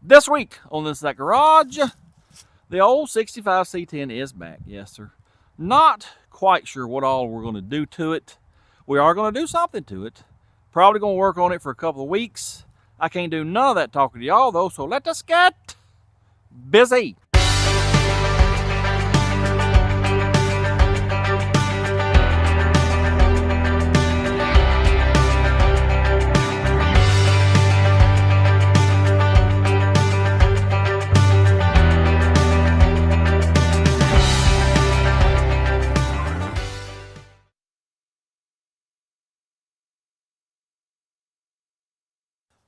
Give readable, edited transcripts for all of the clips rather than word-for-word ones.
This week on This That Garage, the old 65 C10 is back. Yes, sir. Not quite sure what all we're going to do to it. We are going to do something to it. Probably going to work on it for a couple of weeks. I can't do none of that talking to y'all though, so let us get busy.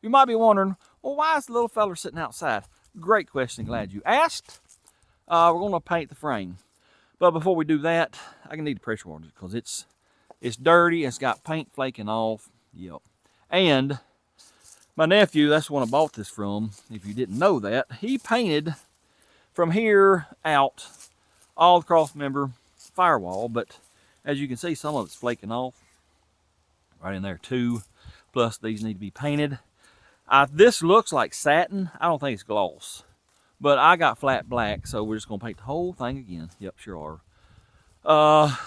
You might be wondering, well, why is the little fella sitting outside? Great question, glad you asked. We're going to paint the frame. But before we do that, I need to pressure wash it because it's dirty, it's got paint flaking off. Yep. And my nephew, that's the one I bought this from, if you didn't know that, he painted from here out all across, remember, firewall, but as you can see, some of it's flaking off. Right in there too. Plus these need to be painted. This looks like satin. I don't think it's gloss. But I got flat black, so we're just going to paint the whole thing again. Yep, sure are.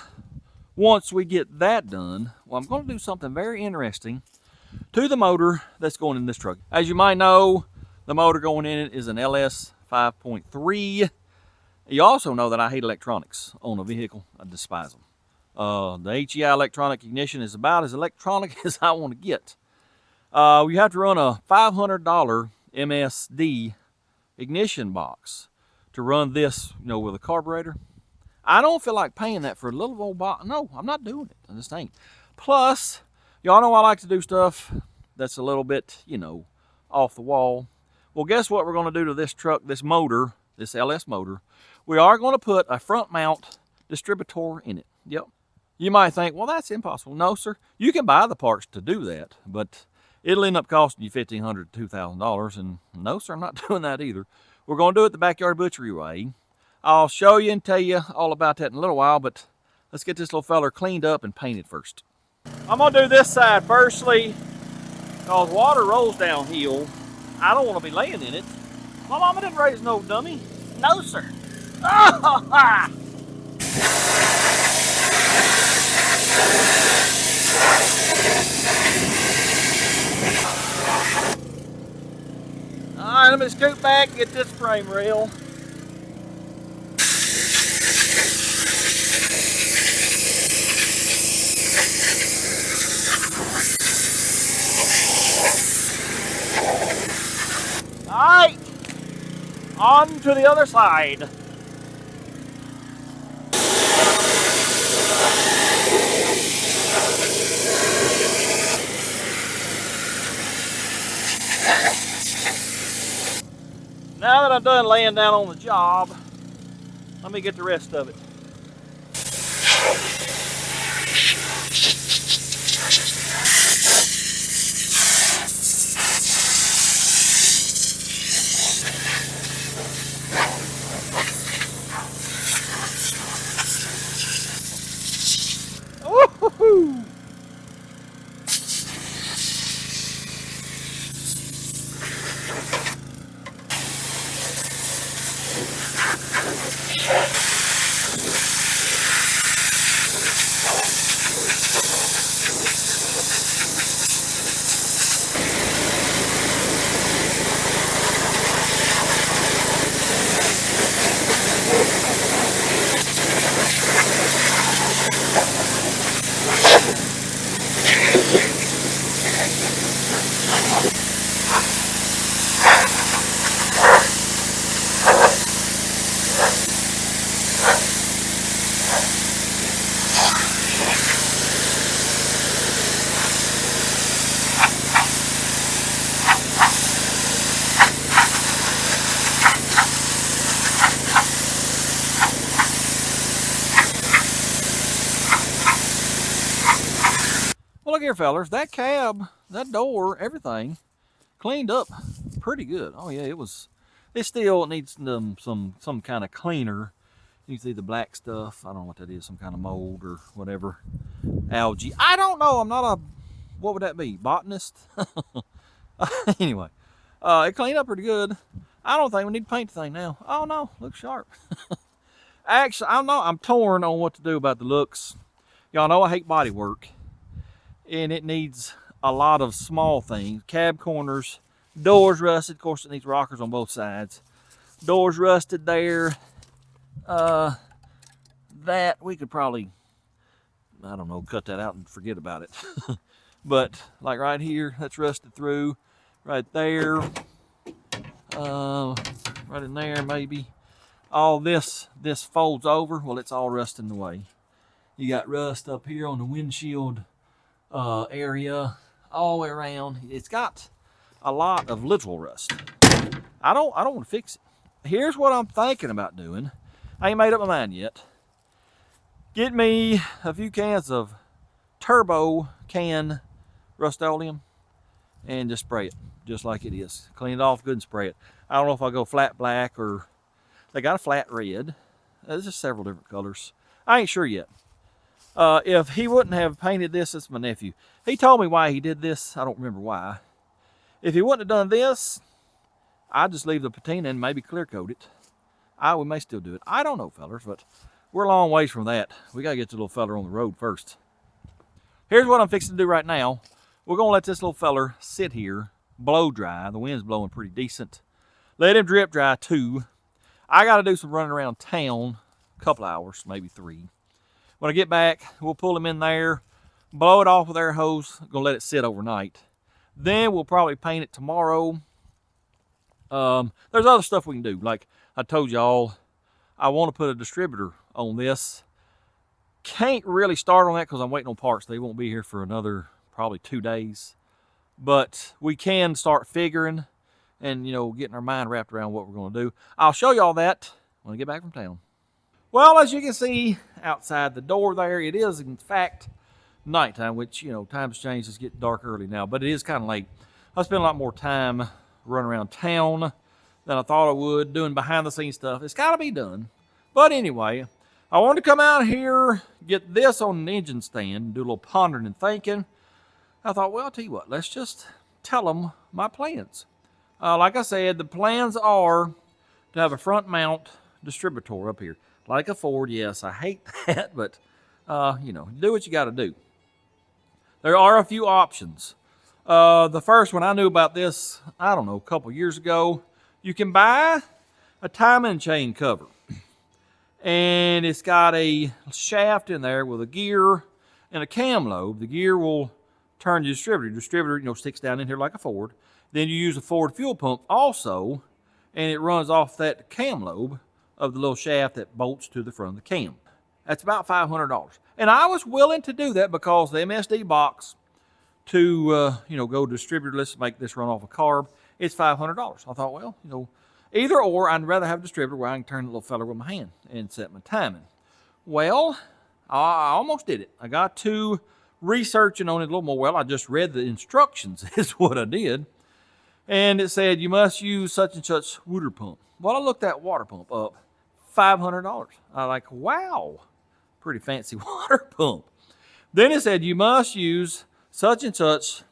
Once we get that done, well, I'm going to do something very interesting to the motor that's going in this truck. As you might know, the motor going in it is an LS 5.3. You also know that I hate electronics on a vehicle. I despise them. The HEI electronic ignition is about as electronic as I want to get. You have to run a $500 MSD ignition box to run this, with a carburetor. I don't feel like paying that for a little old box. No, I'm not doing it. I just ain't. Plus, y'all know I like to do stuff that's a little bit, off the wall. Well, guess what we're going to do to this truck, this motor, this LS motor? We are going to put a front mount distributor in it. Yep. You might think, well, that's impossible. No, sir. You can buy the parts to do that, but it'll end up costing you $1,500 to $2,000, and no, sir, I'm not doing that either. We're going to do it the backyard butchery way. I'll show you and tell you all about that in a little while, but let's get this little feller cleaned up and painted first. I'm going to do this side firstly, because water rolls downhill. I don't want to be laying in it. My mama didn't raise no dummy. No, sir. Oh, ha! Alright, let me scoot back and get this frame rail. Alright, on to the other side. Now that I'm done laying down on the job, let me get the rest of it. Woo-hoo-hoo! Well, look here, fellers. That cab, that door, everything cleaned up pretty good. Oh yeah, it still needs some kind of cleaner. You can see the black stuff. I don't know what that is, some kind of mold or whatever. Algae. I don't know. I'm not a, what would that be? Botanist? Anyway, it cleaned up pretty good. I don't think we need to paint the thing now. Oh no, looks sharp. Actually, I don't know. I'm torn on what to do about the looks. Y'all know I hate body work, and it needs a lot of small things. Cab corners, doors rusted. Of course, it needs rockers on both sides. Doors rusted there. That we could probably, I don't know, cut that out and forget about it. But like right here, that's rusted through. Right there, right in there maybe. All this folds over. Well, it's all rusting away. You got rust up here on the windshield area, all the way around. It's got a lot of literal rust. I don't want to fix it. Here's what I'm thinking about doing. I ain't made up my mind yet. Get me a few cans of turbo can Rust-Oleum and just spray it just like it is. Clean it off good and spray it. I don't know if I'll go flat black or they got a flat red. There's just several different colors. I ain't sure yet. If he wouldn't have painted this, it's my nephew. He told me why he did this. I don't remember why. If he wouldn't have done this, I'd just leave the patina and maybe clear coat it. We may still do it. I don't know, fellers, but we're a long ways from that. We gotta get the little feller on the road first. Here's what I'm fixing to do right now. We're gonna let this little feller sit here, blow dry. The wind's blowing pretty decent. Let him drip dry too. I gotta do some running around town, a couple hours, maybe 3. When I get back, we'll pull him in there, blow it off with air hose, gonna let it sit overnight. Then we'll probably paint it tomorrow. There's other stuff we can do. Like I told y'all, I want to put a distributor on this. Can't really start on that because I'm waiting on parts. They won't be here for another probably 2 days. But we can start figuring and, getting our mind wrapped around what we're going to do. I'll show y'all that when I get back from town. Well, as you can see outside the door there, it is in fact nighttime, which, times change. It's getting dark early now, but it is kind of late. I spent a lot more time running around town than I thought I would, doing behind the scenes stuff. It's got to be done. But anyway, I wanted to come out here, get this on an engine stand, do a little pondering and thinking. I thought, well, I'll tell you what, let's just tell them my plans. Like I said, the plans are to have a front mount distributor up here. Like a Ford, yes, I hate that, but, do what you got to do. There are a few options. The first one, I knew about this, I don't know, a couple years ago. You can buy a timing chain cover. And it's got a shaft in there with a gear and a cam lobe. The gear will turn the distributor. The distributor, sticks down in here like a Ford. Then you use a Ford fuel pump also, and it runs off that cam lobe of the little shaft that bolts to the front of the cam. That's about $500. And I was willing to do that because the MSD box to, go distributorless, make this run off a carb, it's $500. I thought, well, either or, I'd rather have a distributor where I can turn the little feller with my hand and set my timing. Well, I almost did it. I got to researching on it a little more. Well, I just read the instructions is what I did. And it said, you must use such and such water pump. Well, I looked that water pump up, $500. I was like, wow, pretty fancy water pump. Then it said, you must use such and such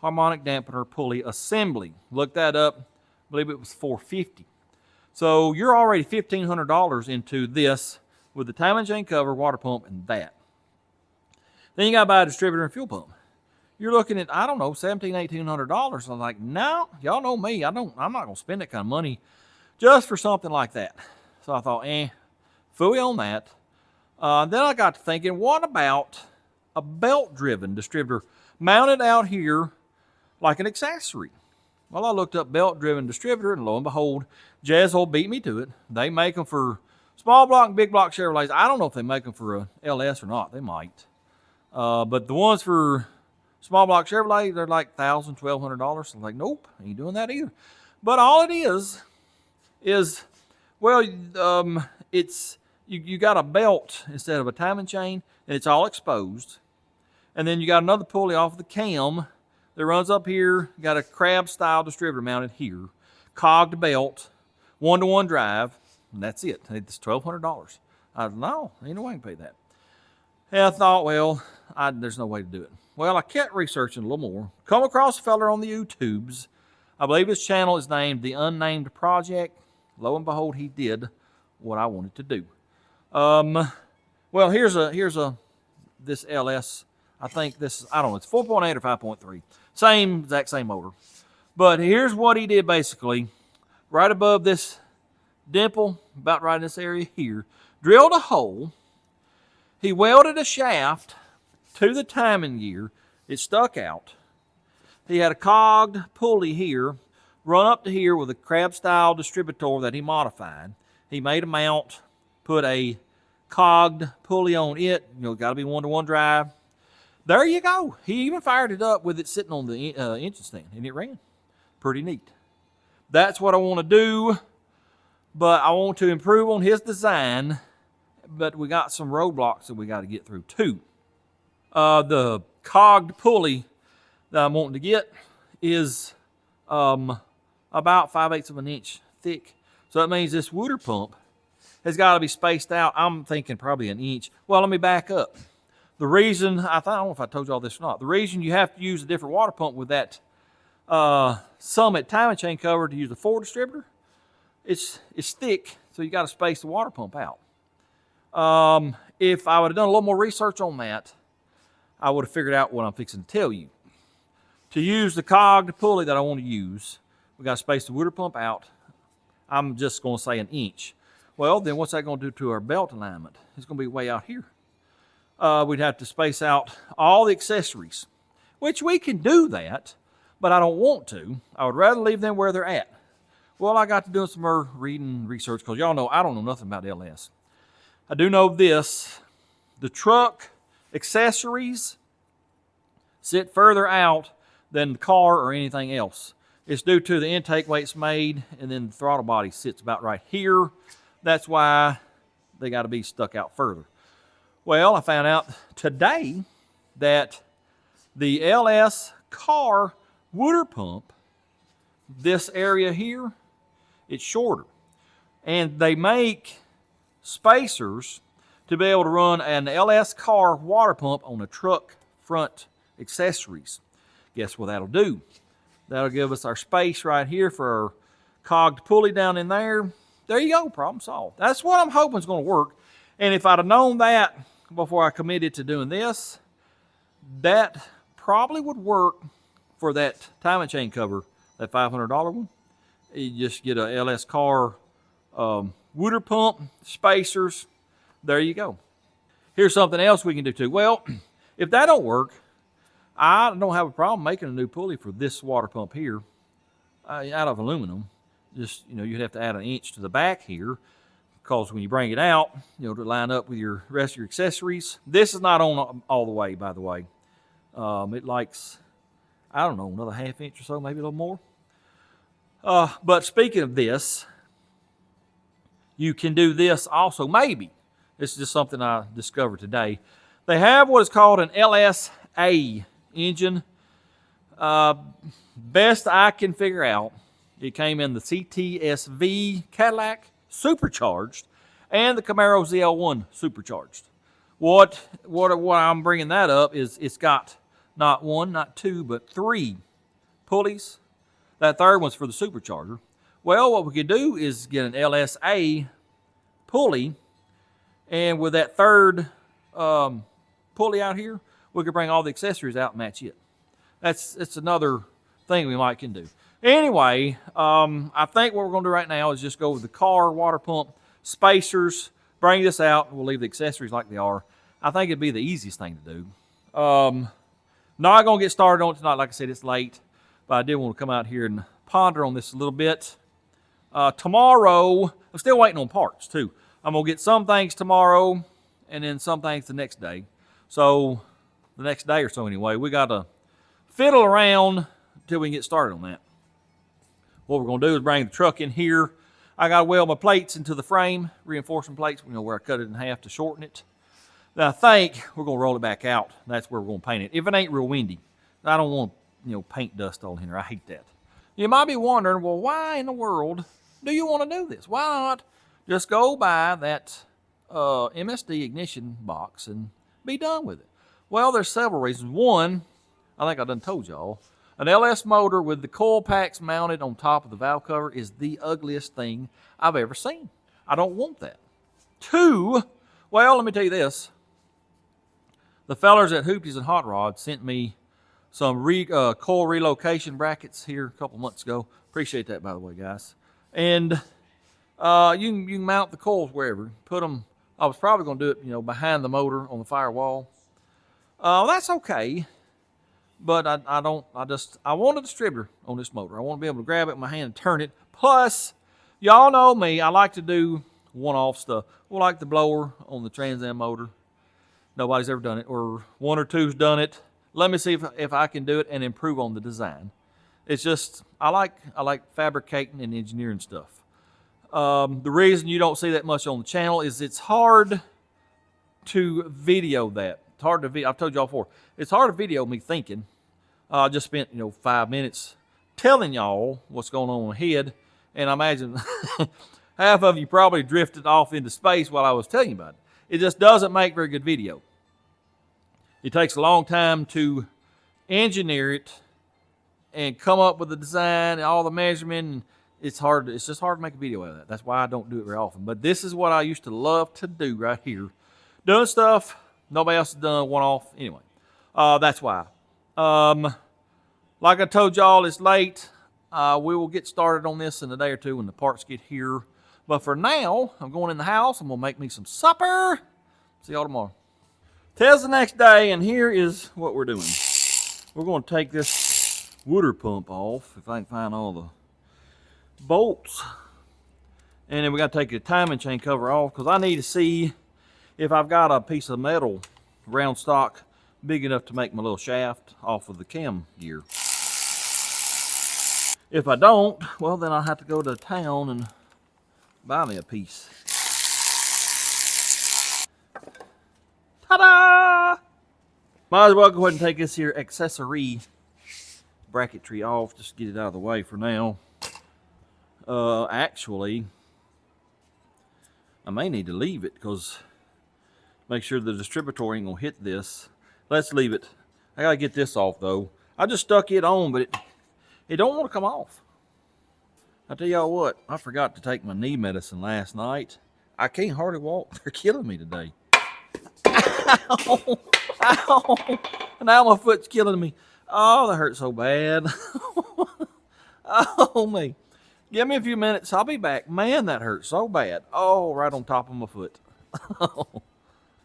harmonic dampener pulley assembly. Looked that up. I believe it was $450. So you're already $1,500 into this with the timing chain cover, water pump, and that. Then you got to buy a distributor and fuel pump. You're looking at, I don't know, $1,700, $1,800. I'm like, no, y'all know me. I'm not going to spend that kind of money just for something like that. So I thought, phooey on that. Then I got to thinking, what about a belt-driven distributor mounted out here like an accessory? Well, I looked up belt-driven distributor, and lo and behold, Jazzle beat me to it. They make them for small block and big block Chevrolets. I don't know if they make them for a LS or not. They might. But the ones for small block Chevrolet, they're like $1,000, $1,200. I'm like, nope, ain't doing that either. But all it is, well, it's you got a belt instead of a timing chain, and it's all exposed. And then you got another pulley off the cam that runs up here. You got a crab-style distributor mounted here, cogged belt, 1-to-1 drive, and that's it. It's $1,200. I said, no, ain't no way I can pay that. And I thought, well, there's no way to do it. Well, I kept researching a little more. Come across a feller on the YouTubes. I believe his channel is named The Unnamed Project. Lo and behold, he did what I wanted to do. Well, here's this LS. I think this, I don't know, it's 4.8 or 5.3. Exact same motor. But here's what he did basically. Right above this dimple, about right in this area here, drilled a hole. He welded a shaft to the timing gear. It stuck out. He had a cogged pulley here, run up to here with a crab-style distributor that he modified. He made a mount, put a cogged pulley on it. Got to be one-to-one drive. There you go. He even fired it up with it sitting on the engine stand, and it ran. Pretty neat. That's what I want to do, but I want to improve on his design, but we got some roadblocks that we got to get through too. The cogged pulley that I'm wanting to get is about 5/8 of an inch thick. So that means this water pump has got to be spaced out. I'm thinking probably an inch. Well, let me back up. The reason, I don't know if I told you all this or not, the reason you have to use a different water pump with that Summit timing chain cover to use the 4 distributor, it's thick, so you got to space the water pump out. If I would have done a little more research on that, I would have figured out what I'm fixing to tell you. To use the cogged pulley that I want to use, we got to space the water pump out. I'm just going to say an inch. Well, then what's that going to do to our belt alignment? It's going to be way out here. We'd have to space out all the accessories, which we can do that, but I don't want to. I would rather leave them where they're at. Well, I got to do some more reading research because y'all know I don't know nothing about LS. I do know this. The truck accessories sit further out than the car or anything else. It's due to the intake way it's made, and then the throttle body sits about right here. That's why they got to be stuck out further. Well, I found out today that the LS car water pump, this area here, it's shorter. And they make spacers to be able to run an LS car water pump on a truck front accessories. Guess what that'll do? That'll give us our space right here for our cogged pulley down in there. There you go, problem solved. That's what I'm hoping is going to work. And if I'd have known that before I committed to doing this, that probably would work for that timing chain cover, that $500 one. You just get a LS car water pump, spacers. There you go. Here's something else we can do too. Well, if that don't work, I don't have a problem making a new pulley for this water pump here out of aluminum. Just, you'd have to add an inch to the back here because when you bring it out, to line up with your rest of your accessories. This is not on all the way, by the way. It likes, I don't know, another ½ inch or so, maybe a little more. But speaking of this, you can do this also, maybe. This is just something I discovered today. They have what is called an LSA engine. Best I can figure out, it came in the CTSV Cadillac supercharged and the Camaro ZL1 supercharged. What I'm bringing that up is it's got not one, not two, but 3 pulleys. That third one's for the supercharger. Well, what we could do is get an LSA pulley, and with that third pulley out here, we could bring all the accessories out and match it. It's another thing we might can do. Anyway, I think what we're going to do right now is just go with the car water pump, spacers, bring this out, and we'll leave the accessories like they are. I think it'd be the easiest thing to do. Not going to get started on it tonight. Like I said, it's late, but I did want to come out here and ponder on this a little bit. Tomorrow, I'm still waiting on parts too. I'm going to get some things tomorrow and then some things the next day. So the next day or so anyway, we got to fiddle around until we can get started on that. What we're going to do is bring the truck in here. I got to weld my plates into the frame, reinforcement plates, where I cut it in half to shorten it. Then I think we're going to roll it back out. That's where we're going to paint it. If it ain't real windy. I don't want, paint dust all in here. I hate that. You might be wondering, well, why in the world do you want to do this? Why not just go buy that MSD ignition box and be done with it? Well, there's several reasons. One, I think I done told y'all, An LS motor with the coil packs mounted on top of the valve cover is the ugliest thing I've ever seen. I don't want that. 2, well, let me tell you this. The fellers at Hoopties and Hot Rod sent me some coil relocation brackets here a couple months ago. Appreciate that, by the way, guys. And you can mount the coils wherever. Put them. I was probably going to do it, behind the motor on the firewall. That's okay, but I want a distributor on this motor. I want to be able to grab it in my hand and turn it. Plus, y'all know me. I like to do one-off stuff. Well, like the blower on the Trans Am motor. Nobody's ever done it, or one or two's done it. Let me see if I can do it and improve on the design. It's just I like fabricating and engineering stuff. The reason you don't see that much on the channel is it's hard to video that. It's hard to video. I've told y'all before. It's hard to video me thinking. I just spent 5 minutes telling y'all what's going on in my head, and I imagine half of you probably drifted off into space while I was telling you about it. It just doesn't make very good video. It takes a long time to engineer it and come up with the design and all the measurement. And it's just hard to make a video out of that. That's why I don't do it very often. But this is what I used to love to do right here. Doing stuff nobody else has done, one-off. Anyway, that's why. Like I told y'all, it's late. We will get started on this in a day or two when the parts get here. But for now, I'm going in the house. I'm going to make me some supper. See y'all tomorrow. Today's the next day, and here is what we're doing. We're going to take this water pump off, if I can find all the bolts. And then we got to take the timing chain cover off, because I need to see if I've got a piece of metal, round stock, big enough to make my little shaft off of the cam gear. If I don't, well, then I'll have to go to town and buy me a piece. Ta-da! Might as well go ahead and take this here accessory bracketry off. Just get it out of the way for now. Actually, I may need to leave it because make sure the distributor ain't gonna hit this. Let's leave it. I gotta get this off though. I just stuck it on, but it don't want to come off. I tell y'all what, I forgot to take my knee medicine last night. I can't hardly walk. They're killing me today. Ow! Ow! Now my foot's killing me. Oh, that hurts so bad. Oh, me. Give me a few minutes. I'll be back. Man, that hurts so bad. Oh, right on top of my foot.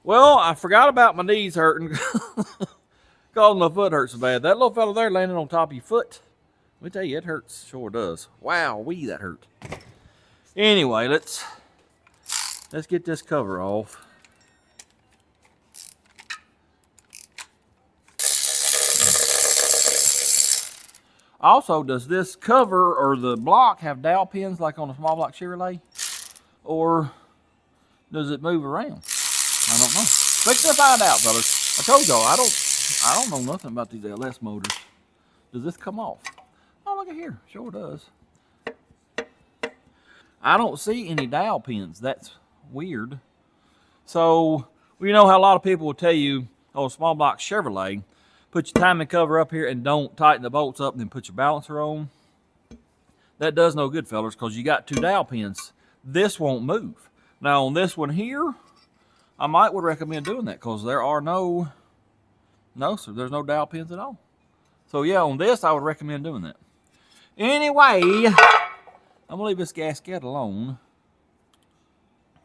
Well, I forgot about my knees hurting because my foot hurts so bad. That little fella there landing on top of your foot, let me tell you, it hurts. Sure does. Wow, that hurt. Anyway, let's get this cover off. Also, does this cover or the block have dowel pins like on a small block Chevrolet? Or does it move around? I don't know. Fix to find out, fellas. I told y'all, I don't know nothing about these LS motors. Does this come off? Oh, look at here. Sure does. I don't see any dowel pins. That's weird. So, you know how a lot of people will tell you, oh, small block Chevrolet, put your timing cover up here and don't tighten the bolts up and then put your balancer on. That does no good, fellas, because you got 2 dowel pins. This won't move. Now, on this one here, I would recommend doing that because there are no sir, there's no dowel pins at all. So, yeah, on this, I would recommend doing that. Anyway, I'm going to leave this gasket alone.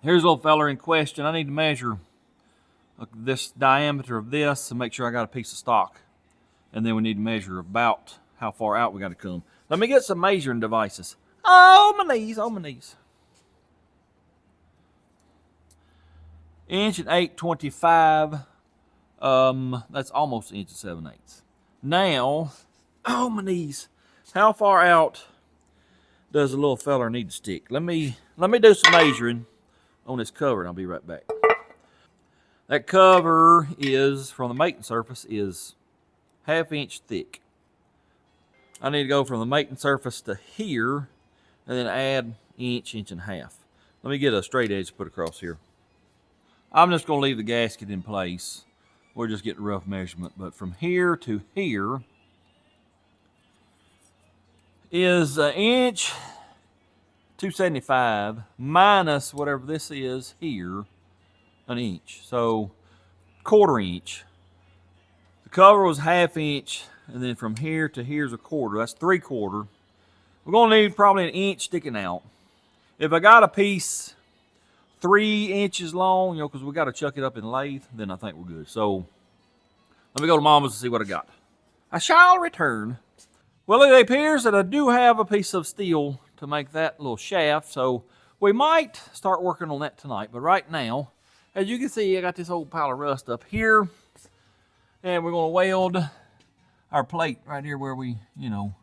Here's a little fella in question. I need to measure this diameter of this to make sure I got a piece of stock. And then we need to measure about how far out we got to come. Let me get some measuring devices. Oh, my knees, oh, my knees. 1.825 inches. That's almost 1 7/8 inches. Now, oh, my knees. How far out does a little feller need to stick? Let me do some measuring on this cover and I'll be right back. That cover is, from the mating surface, is 1/2 inch thick. I need to go from the mating surface to here and then add inch and a half. Let me get a straight edge to put across here. I'm just going to leave the gasket in place. We're just getting a rough measurement. But from here to here is an inch 275 minus whatever this is here, an inch. So 1/4 inch. The cover was 1/2 inch, and then from here to here's 1/4. That's 3/4. We're gonna need probably an inch sticking out. If I got a piece 3 inches long, you know, because we got to chuck it up in lathe, then I think we're good. So let me go to Mama's and see what I got. I shall return. Well, it appears that I do have a piece of steel to make that little shaft, so we might start working on that tonight. But right now, as you can see, I got this old pile of rust up here, and we're going to weld our plate right here where we, you know,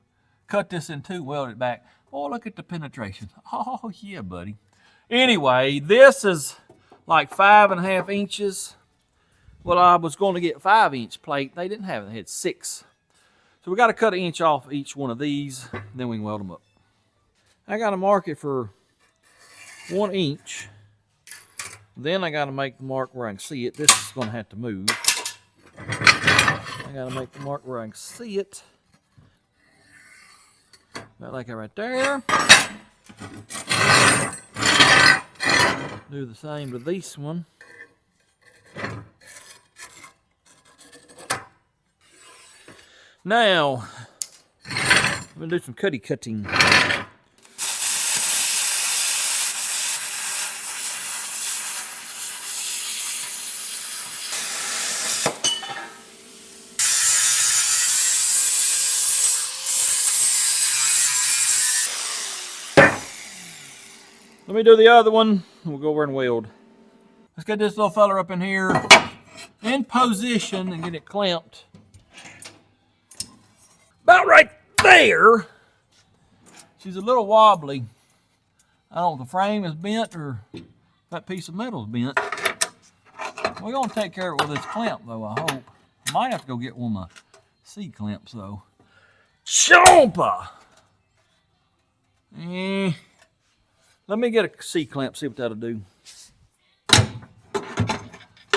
cut this in two, weld it back. Oh, look at the penetration. Oh, yeah, buddy. Anyway, this is like 5.5 inches. Well, I was going to get 5-inch plate. They didn't have it. They had 6. So we got to cut an inch off each one of these, then we can weld them up. I got to mark it for 1 inch. Then I got to make the mark where I can see it. This is going to have to move. I got to make the mark where I can see it. About like that right there. Do the same to this one. Now, I'm going to do some cutting. Let me do the other one, and we'll go over and weld. Let's get this little fella up in here in position and get it clamped. About right there. She's a little wobbly. I don't know if the frame is bent or that piece of metal is bent. We're going to take care of it with this clamp, though, I hope. I might have to go get one of my C-clamps, though. Chompa! Let me get a C-clamp, see what that'll do.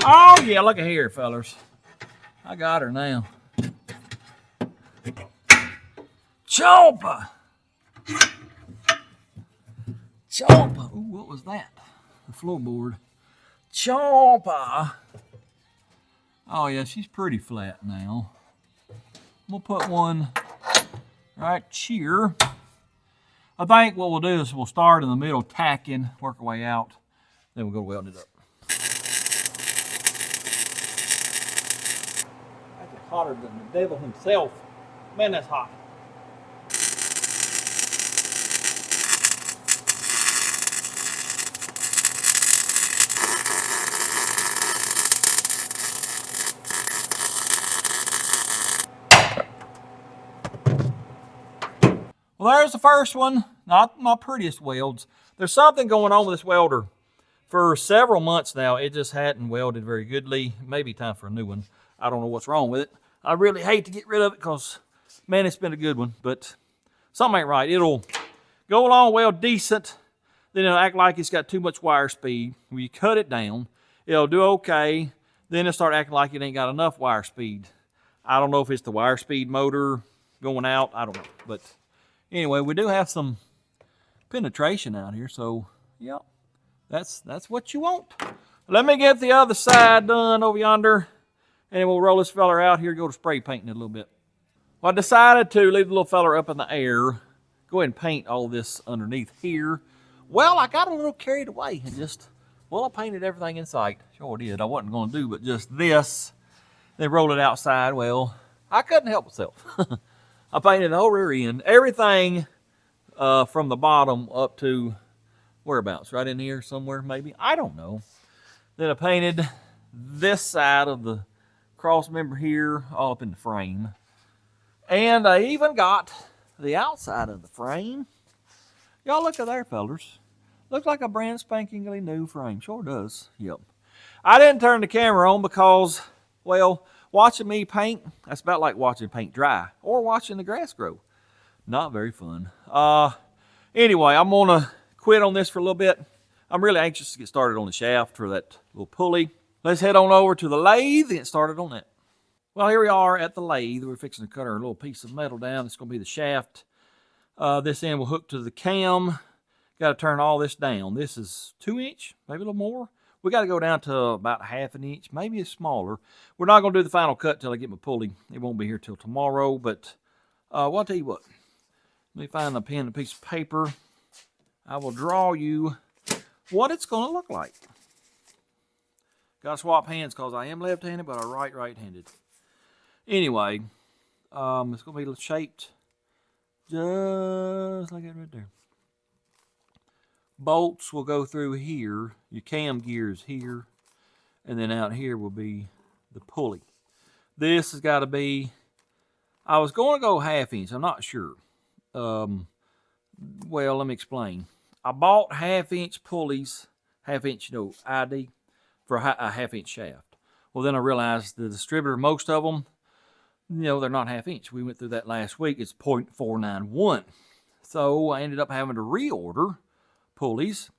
Oh, yeah, look at here, fellas. I got her now. Chompa! Chompa! Ooh, what was that? The floorboard. Chompa! Oh, yeah, she's pretty flat now. We'll put one right here. I think what we'll do is we'll start in the middle, tacking, work our way out, then we'll go welding it up. That's hotter than the devil himself. Man, that's hot. Well, there's the first one. Not my prettiest welds. There's something going on with this welder. For several months now, it just hadn't welded very goodly. Maybe time for a new one. I don't know what's wrong with it. I really hate to get rid of it because, man, it's been a good one. But something ain't right. It'll go along well decent. Then it'll act like it's got too much wire speed. When you cut it down, it'll do okay. Then it'll start acting like it ain't got enough wire speed. I don't know if it's the wire speed motor going out. I don't know. But anyway, we do have some penetration out here, so yeah, that's what you want. Let me get the other side done over yonder, and then we'll roll this feller out here, go to spray painting it a little bit. Well, I decided to leave the little feller up in the air, go ahead and paint all this underneath here. Well, I got a little carried away and I painted everything in sight. Sure did. I wasn't going to do but just this, then roll it outside. Well, I couldn't help myself. I painted the whole rear end, everything from the bottom up to whereabouts, right in here somewhere maybe, I don't know. Then I painted this side of the cross member here all up in the frame. And I even got the outside of the frame. Y'all look at there, fellers. Looks like a brand spankingly new frame. Sure does. Yep. I didn't turn the camera on because, well, watching me paint, that's about like watching paint dry or watching the grass grow. Not very fun. Anyway, I'm going to quit on this for a little bit. I'm really anxious to get started on the shaft for that little pulley. Let's head on over to the lathe and get started on that. Well, here we are at the lathe. We're fixing to cut our little piece of metal down. It's going to be the shaft. This end will hook to the cam. Got to turn all this down. This is 2-inch, maybe a little more. We got to go down to about 1/2 inch, maybe it's smaller. We're not going to do the final cut till I get my pulley. It won't be here till tomorrow, but well, I'll tell you what. Let me find a pen and a piece of paper. I will draw you what it's going to look like. Got to swap hands because I am left-handed, but I write right-handed. Anyway, it's going to be shaped just like that right there. Bolts will go through here. Your cam gears here. And then out here will be the pulley. This has got to be, I was going to go 1/2 inch. I'm not sure. Well, let me explain. I bought 1/2 inch pulleys, 1/2 inch ID for a 1/2 inch shaft. Well, then I realized the distributor, most of them, they're not 1/2 inch. We went through that last week. It's 0.491. So I ended up having to reorder pulleys,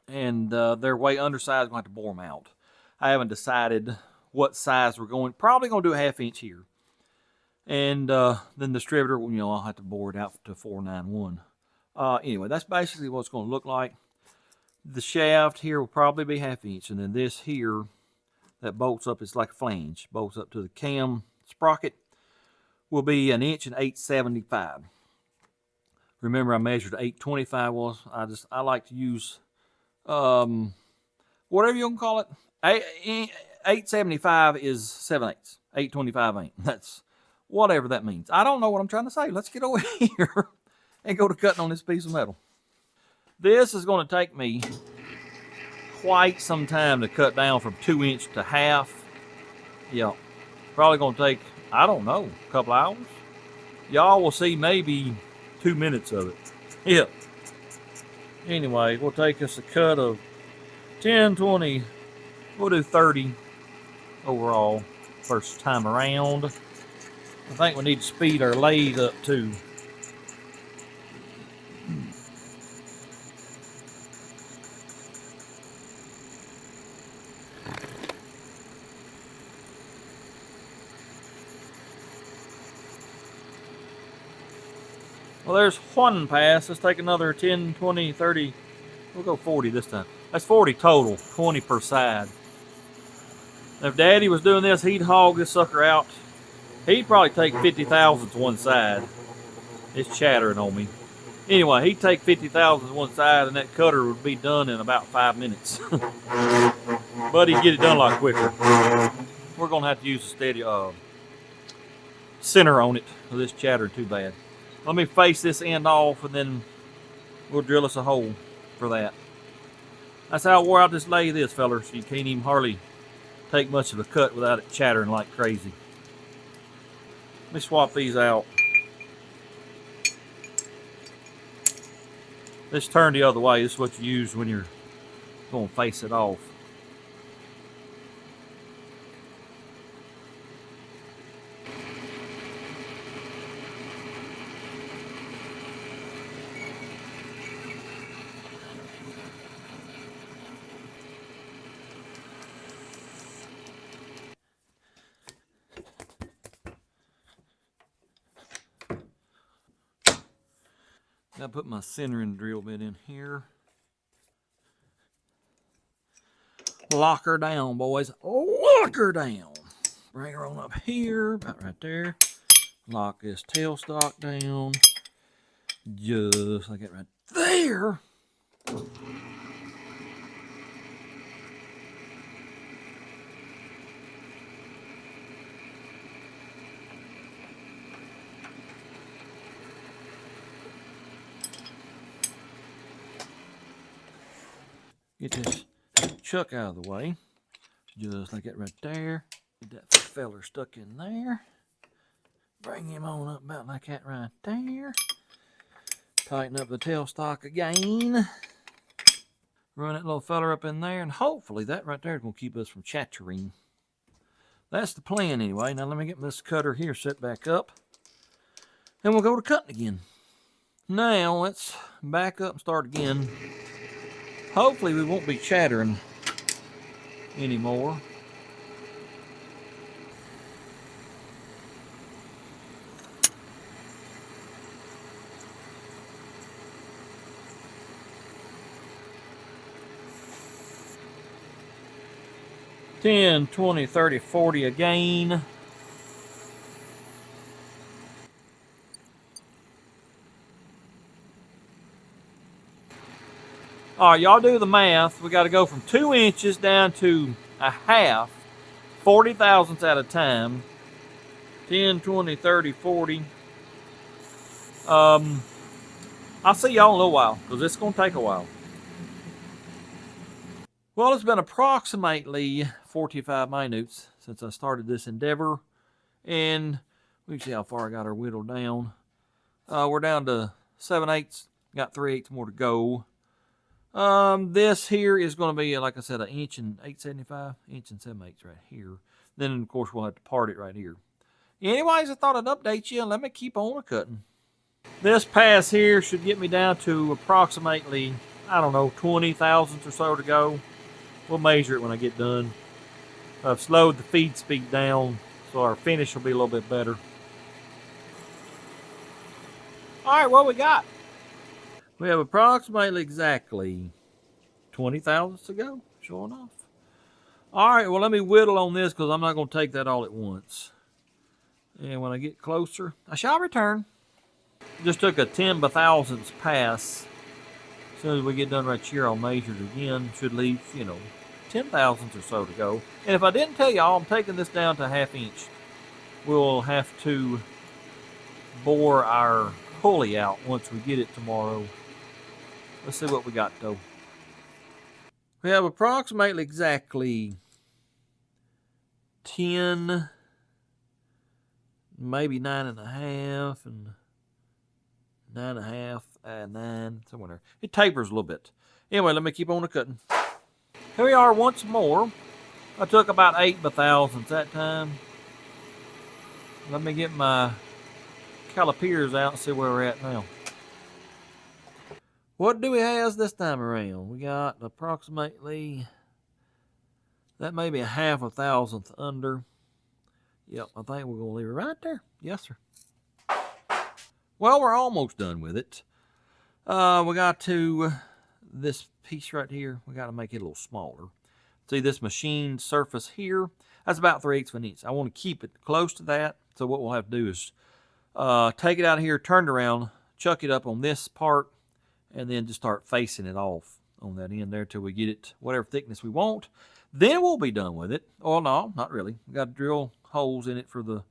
and they're way undersized. I'm going to have to bore them out. I haven't decided what size we're going. Probably going to do a 1/2 inch here. And then the distributor, I'll have to bore it out to 491. Anyway, that's basically what it's going to look like. The shaft here will probably be 1/2 inch, and then this here that bolts up, it's like a flange, bolts up to the cam sprocket, will be 1 inch and 875. Remember, I measured 825 was. I like to use whatever you can call it. 875 is 7/8. 825 ain't. That's whatever that means. I don't know what I'm trying to say. Let's get over here and go to cutting on this piece of metal. This is going to take me quite some time to cut down from 2 inch to 1/2. Yeah, probably going to take, I don't know, a couple hours. Y'all will see maybe 2 minutes of it. Yeah. Anyway, we'll take us a cut of 10, 20, we'll do 30 overall first time around. I think we need to speed our lathe up too. Well, there's one pass. Let's take another 10, 20, 30. We'll go 40 this time. That's 40 total, 20 per side. If Daddy was doing this, he'd hog this sucker out. He'd probably take 50 thousandths one side. It's chattering on me. Anyway, he'd take 50 thousandths one side, and that cutter would be done in about 5 minutes. But he'd get it done a lot quicker. We're going to have to use a steady center on it, because it's chattering too bad. Let me face this end off, and then we'll drill us a hole for that. That's how I wore out this lathe is, fellers. You can't even hardly take much of a cut without it chattering like crazy. Let me swap these out. Let's turn the other way. This is what you use when you're going to face it off. Gotta put my centering drill bit in here. Lock her down, boys. Lock her down. Bring her on up here, about right there. Lock this tailstock down. Just like that right there. Get this chuck out of the way. Just like that right there. Get that feller stuck in there. Bring him on up about like that right there. Tighten up the tailstock again. Run that little feller up in there, and hopefully that right there is going to keep us from chattering. That's the plan anyway. Now let me get this cutter here set back up, and we'll go to cutting again. Now let's back up and start again. Hopefully we won't be chattering anymore. 10, 20, 30, 40 again. All right, y'all do the math. We got to go from 2 inches down to a half, 40 thousandths at a time. 10, 20, 30, 40. I'll see y'all in a little while because it's going to take a while. Well, it's been approximately 45 minutes since I started this endeavor. And we can see how far I got her whittled down. We're down to 7/8. Got 3/8 more to go. This here is going to be, like I said, 1 inch and 8/75, 1 inch and 7/8 right here. Then, of course, we'll have to part it right here. Anyways, I thought I'd update you and let me keep on cutting. This pass here should get me down to approximately, I don't know, 20 thousandths or so to go. We'll measure it when I get done. I've slowed the feed speed down, so our finish will be a little bit better. All right, what we got? We have approximately exactly 20 thousandths to go, sure enough. All right, well, let me whittle on this because I'm not going to take that all at once. And when I get closer, I shall return. Just took a 10 by thousandths pass. As soon as we get done right here, I'll measure it again. Should leave, 10 thousandths or so to go. And if I didn't tell y'all, I'm taking this down to 1/2 inch. We'll have to bore our pulley out once we get it tomorrow. Let's see what we got though. We have approximately exactly 10, maybe 9.5 and 9.5 and 9, somewhere there. It tapers a little bit. Anyway, let me keep on cutting. Here we are once more. I took about 8 by thousandths that time. Let me get my calipers out and see where we're at now. What do we have this time around? We got approximately, that may be a 1/2 thousandth under. Yep, I think we're going to leave it right there. Yes, sir. Well, we're almost done with it. We got to this piece right here. We got to make it a little smaller. See this machined surface here? That's about 3/8 of an inch. I want to keep it close to that. So what we'll have to do is take it out of here, turn it around, chuck it up on this part, and then just start facing it off on that end there till we get it whatever thickness we want. Then we'll be done with it. Oh, no, not really. We got to drill holes in it for the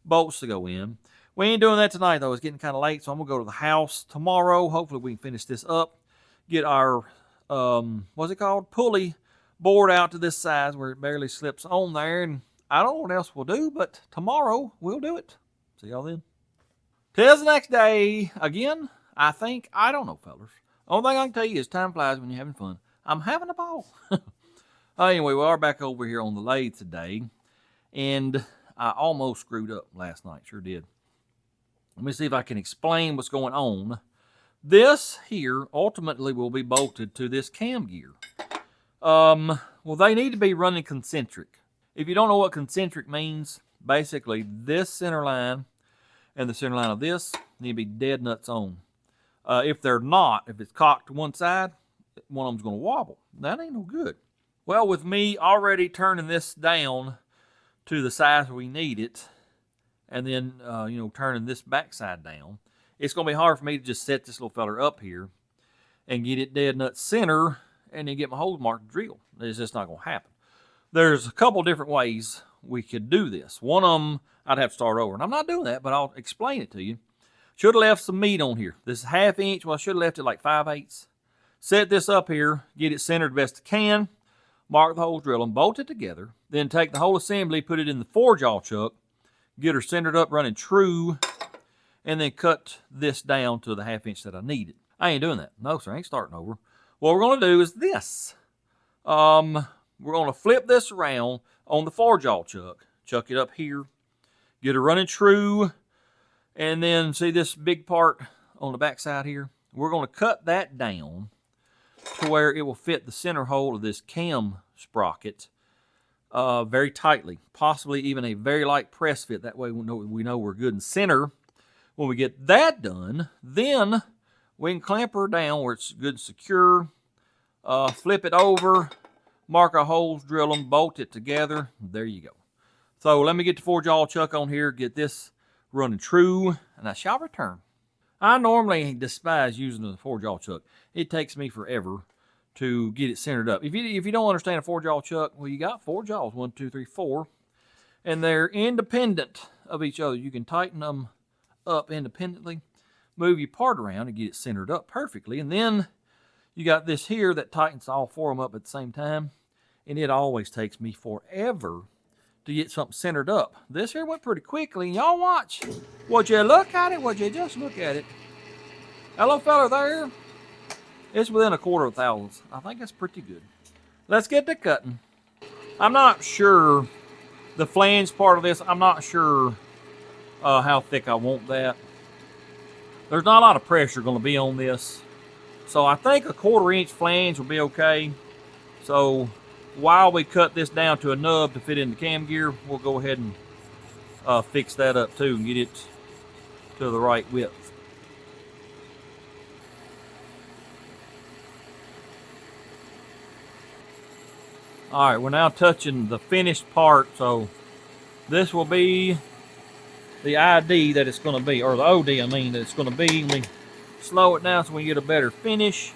bolts to go in. We ain't doing that tonight, though. It's getting kind of late, so I'm going to go to the house tomorrow. Hopefully we can finish this up, get our, what's it called, pulley bored out to this size where it barely slips on there. And I don't know what else we'll do, but tomorrow we'll do it. See y'all then. Till the next day. Again, I don't know, fellas. Only thing I can tell you is time flies when you're having fun. I'm having a ball. Anyway, we are back over here on the lathe today. And I almost screwed up last night. Sure did. Let me see if I can explain what's going on. This here ultimately will be bolted to this cam gear. Well, they need to be running concentric. If you don't know what concentric means, basically this center line and the center line of this need to be dead nuts on. If they're not, if it's cocked to one side, one of them's going to wobble. That ain't no good. Well, with me already turning this down to the size we need it, and then, turning this backside down, it's going to be hard for me to just set this little feller up here and get it dead nut center and then get my holes marked to drill. It's just not going to happen. There's a couple different ways we could do this. One of them, I'd have to start over, and I'm not doing that, but I'll explain it to you. Should have left some meat on here. This is 1/2 inch. Well, I should have left it like 5/8. Set this up here, get it centered best I can, mark the holes, drill them, bolt it together, then take the whole assembly, put it in the four-jaw chuck, get her centered up, running true, and then cut this down to the 1/2 inch that I needed. I ain't doing that. No, sir, I ain't starting over. What we're going to do is this. We're going to flip this around on the four-jaw chuck, chuck it up here, get her running true, and then see this big part on the back side here? We're going to cut that down to where it will fit the center hole of this cam sprocket very tightly, possibly even a very light press fit. That way we know we're good in center. When we get that done, then we can clamp her down where it's good and secure, flip it over, mark our holes, drill them, bolt it together. There you go. So let me get the 4-jaw chuck on here, get this running true, and I shall return. I normally despise using the 4-jaw chuck. It takes me forever to get it centered up. If you don't understand a 4-jaw chuck, well, you got 4 jaws, 1, 2, 3, 4, and they're independent of each other. You can tighten them up independently, move your part around and get it centered up perfectly, and then you got this here that tightens all 4 of them up at the same time, and it always takes me forever to get something centered up. This here went pretty quickly. Y'all watch. Would you look at it? Would you just look at it? Hello, fella there. It's within a quarter of thousandths. I think that's pretty good. Let's get to cutting. I'm not sure the flange part of this. I'm not sure how thick I want that. There's not a lot of pressure going to be on this. So I think a 1/4 inch flange will be okay. So while we cut this down to a nub to fit in the cam gear, we'll go ahead and fix that up too and get it to the right width. All right, we're now touching the finished part. So this will be the ID that it's going to be, or the OD, I mean, that it's going to be. Let me slow it down so we get a better finish.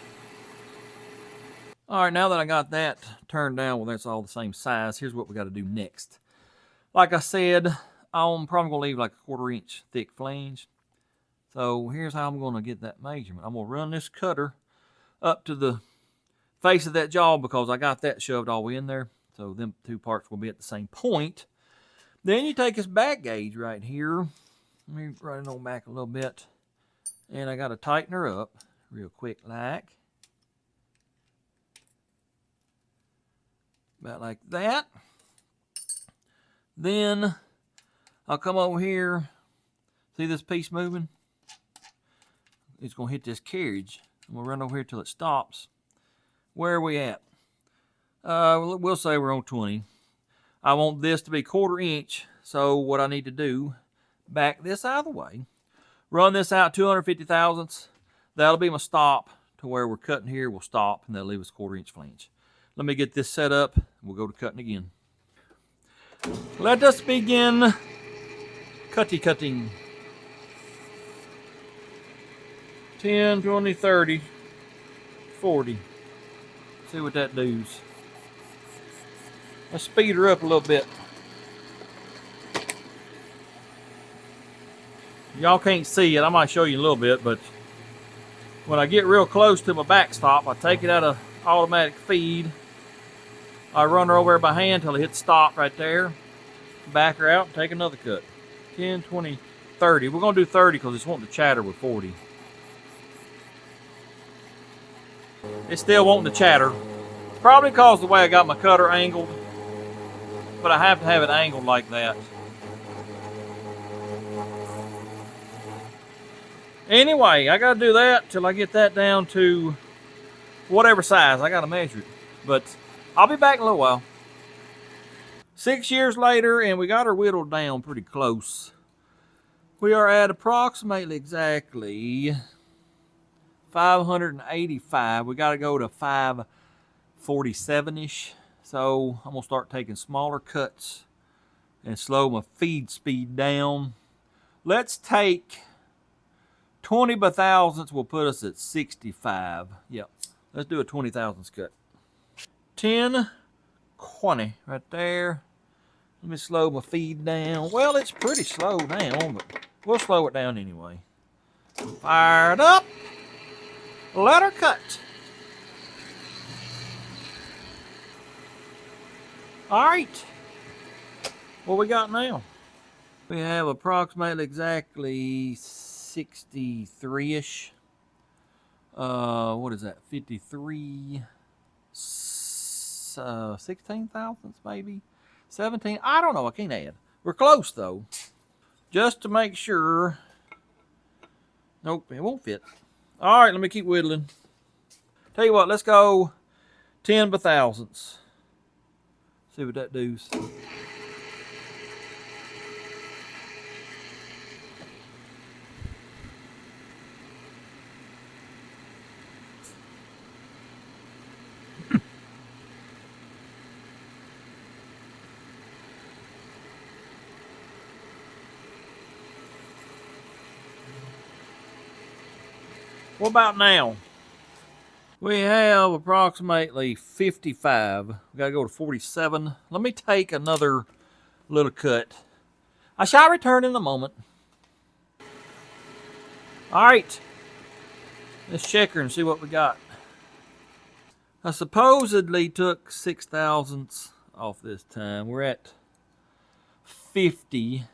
All right, now that I got that turned down, well, that's all the same size. Here's what we got to do next. Like I said, I'm probably going to leave like a 1/4 inch thick flange. So here's how I'm going to get that measurement. I'm going to run this cutter up to the face of that jaw because I got that shoved all the way in there. So them 2 parts will be at the same point. Then you take this back gauge right here. Let me run it on back a little bit. And I got to tighten her up real quick like. About like that. Then I'll come over here. See this piece moving? It's going to hit this carriage. I'm going to run over here till it stops. Where are we at? We'll say we're on 20. I want this to be 1/4 inch. So what I need to do, back this out of the way. Run this out 250 thousandths. That'll be my stop to where we're cutting here. We'll stop and that'll leave us 1/4 inch flange. Let me get this set up. We'll go to cutting again. Let us begin cutting. 10, 20, 30, 40. See what that does. Let's speed her up a little bit. Y'all can't see it. I might show you a little bit, but when I get real close to my backstop, I take it out of automatic feed. I run her over by hand till it hits stop right there. Back her out and take another cut. 10, 20, 30. We're going to do 30 because it's wanting to chatter with 40. It's still wanting to chatter. Probably because the way I got my cutter angled. But I have to have it angled like that. Anyway, I got to do that till I get that down to whatever size. I got to measure it. But I'll be back in a little while. 6 years later, and we got her whittled down pretty close. We are at approximately exactly 585. We got to go to 547-ish. So I'm going to start taking smaller cuts and slow my feed speed down. Let's take 20 by thousandths will put us at 65. Yep. Let's do a 20 thousandths cut. 10, 20 right there. Let me slow my feed down. Well, it's pretty slow down, but we'll slow it down anyway. Fired up. Let her cut. All right. What we got now? We have approximately exactly 63-ish. What is that? 53, 16 thousandths maybe? 17? I don't know. I can't add. We're close though. Just to make sure. Nope, it won't fit. All right, let me keep whittling. Tell you what, let's go 10 by thousandths. See what that does. What about now? We have approximately 55. We gotta go to 47. Let me take another little cut. I shall return in a moment. All right, let's check her and see what we got. I supposedly took 6 thousandths off this time. We're at 50.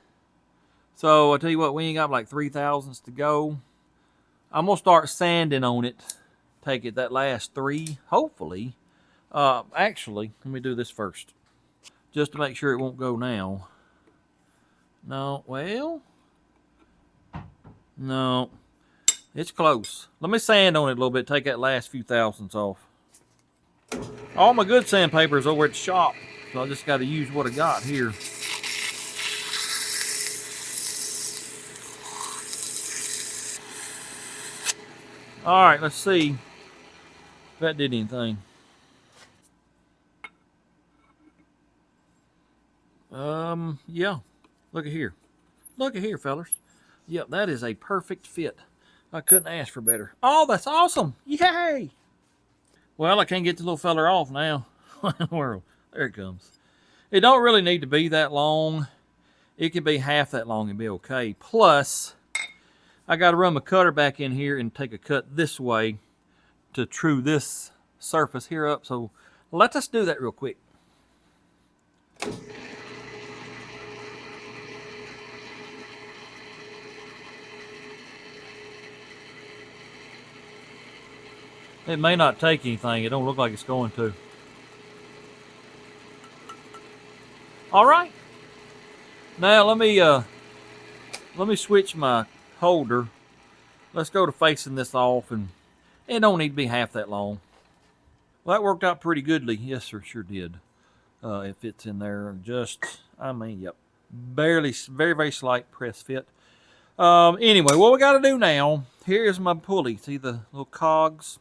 So I tell you what, we ain't got like 3 thousandths to go. I'm gonna start sanding on it. Take it that last 3, hopefully. Actually, let me do this first, just to make sure it won't go now. No, well, no, it's close. Let me sand on it a little bit. Take that last few thousandths off. All my good sandpaper is over at the shop, so I just got to use what I got here. All right, let's see if that did anything. Yeah. Look at here. Look at here, fellas. Yep, that is a perfect fit. I couldn't ask for better. Oh, that's awesome. Yay! Well, I can't get the little feller off now. Well, there it comes. It don't really need to be that long. It can be half that long and be okay. Plus, I got to run my cutter back in here and take a cut this way to true this surface here up. So let us do that real quick. It may not take anything. It don't look like it's going to. All right. Now let me switch my holder. Let's go to facing this off, and it don't need to be half that long. Well, that worked out pretty goodly. Yes, sir, sure did. It fits in there. Yep. Barely, very, very slight press fit. Anyway, what we got to do now, here's my pulley. See the little cogs?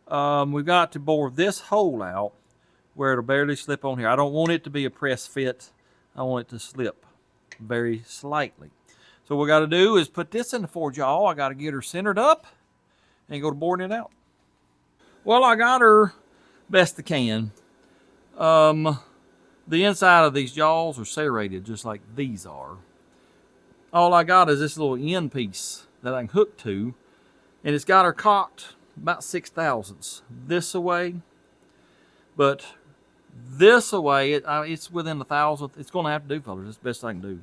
We've got to bore this hole out where it'll barely slip on here. I don't want it to be a press fit. I want it to slip very slightly. So what we got to do is put this in the forge jaw. I got to get her centered up and go to boring it out. Well, I got her best I can. The inside of these jaws are serrated just like these are. All I got is this little end piece that I can hook to, and it's got her cocked about 6 thousandths this away, but this away it's within 1,000th. It's going to have to do, fellas. It's the best I can do.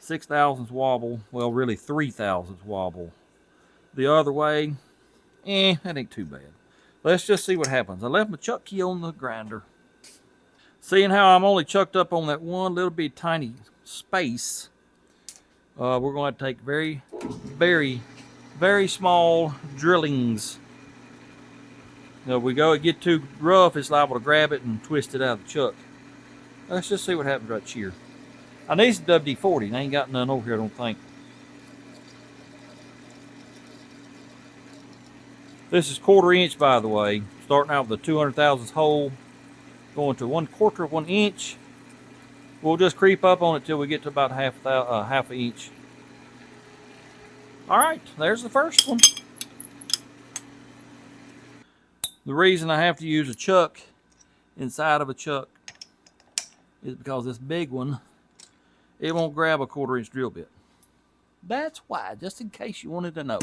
6 thousandths wobble. Well, really 3 thousandths wobble. The other way, that ain't too bad. Let's just see what happens. I left my chuck key on the grinder. Seeing how I'm only chucked up on that one little bit tiny space, we're going to take very, very, very small drillings. If we get too rough, it's liable to grab it and twist it out of the chuck. Let's just see what happens right here. I need some WD-40. I ain't got none over here, I don't think. This is 1/4 inch, by the way. Starting out with a 200 thousandths hole, going to 1/4 of 1 inch. We'll just creep up on it till we get to about half an inch. All right, there's the first one. The reason I have to use a chuck inside of a chuck is because this big one, it won't grab a 1/4 inch drill bit. That's why, just in case you wanted to know.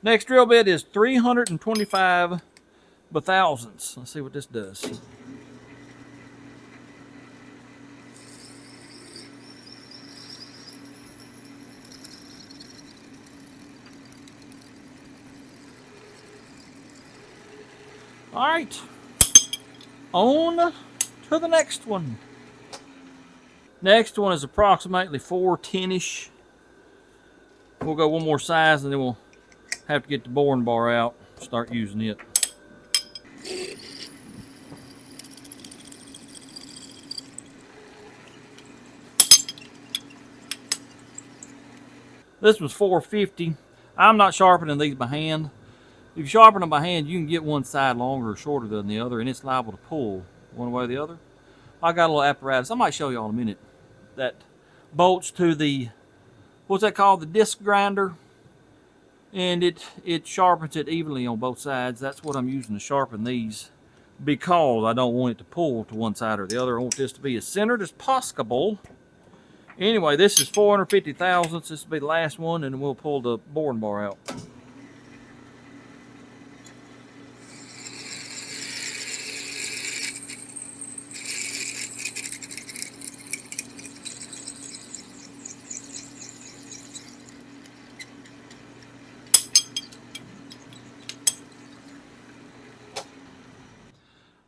Next drill bit is 325 thousandths. Let's see what this does. All right, on to the next one. Next one is approximately 410-ish. We'll go one more size and then we'll have to get the boring bar out, start using it. This was 450. I'm not sharpening these by hand. If you sharpen them by hand, you can get one side longer or shorter than the other, and it's liable to pull one way or the other. I got a little apparatus. I might show y'all in a minute. That bolts to the, what's that called? The disc grinder. and it sharpens it evenly on both sides. That's what I'm using to sharpen these, because I don't want it to pull to one side or the other. I want this to be as centered as possible. Anyway, this is 450 thousandths. This will be the last one, and then we'll pull the boring bar out.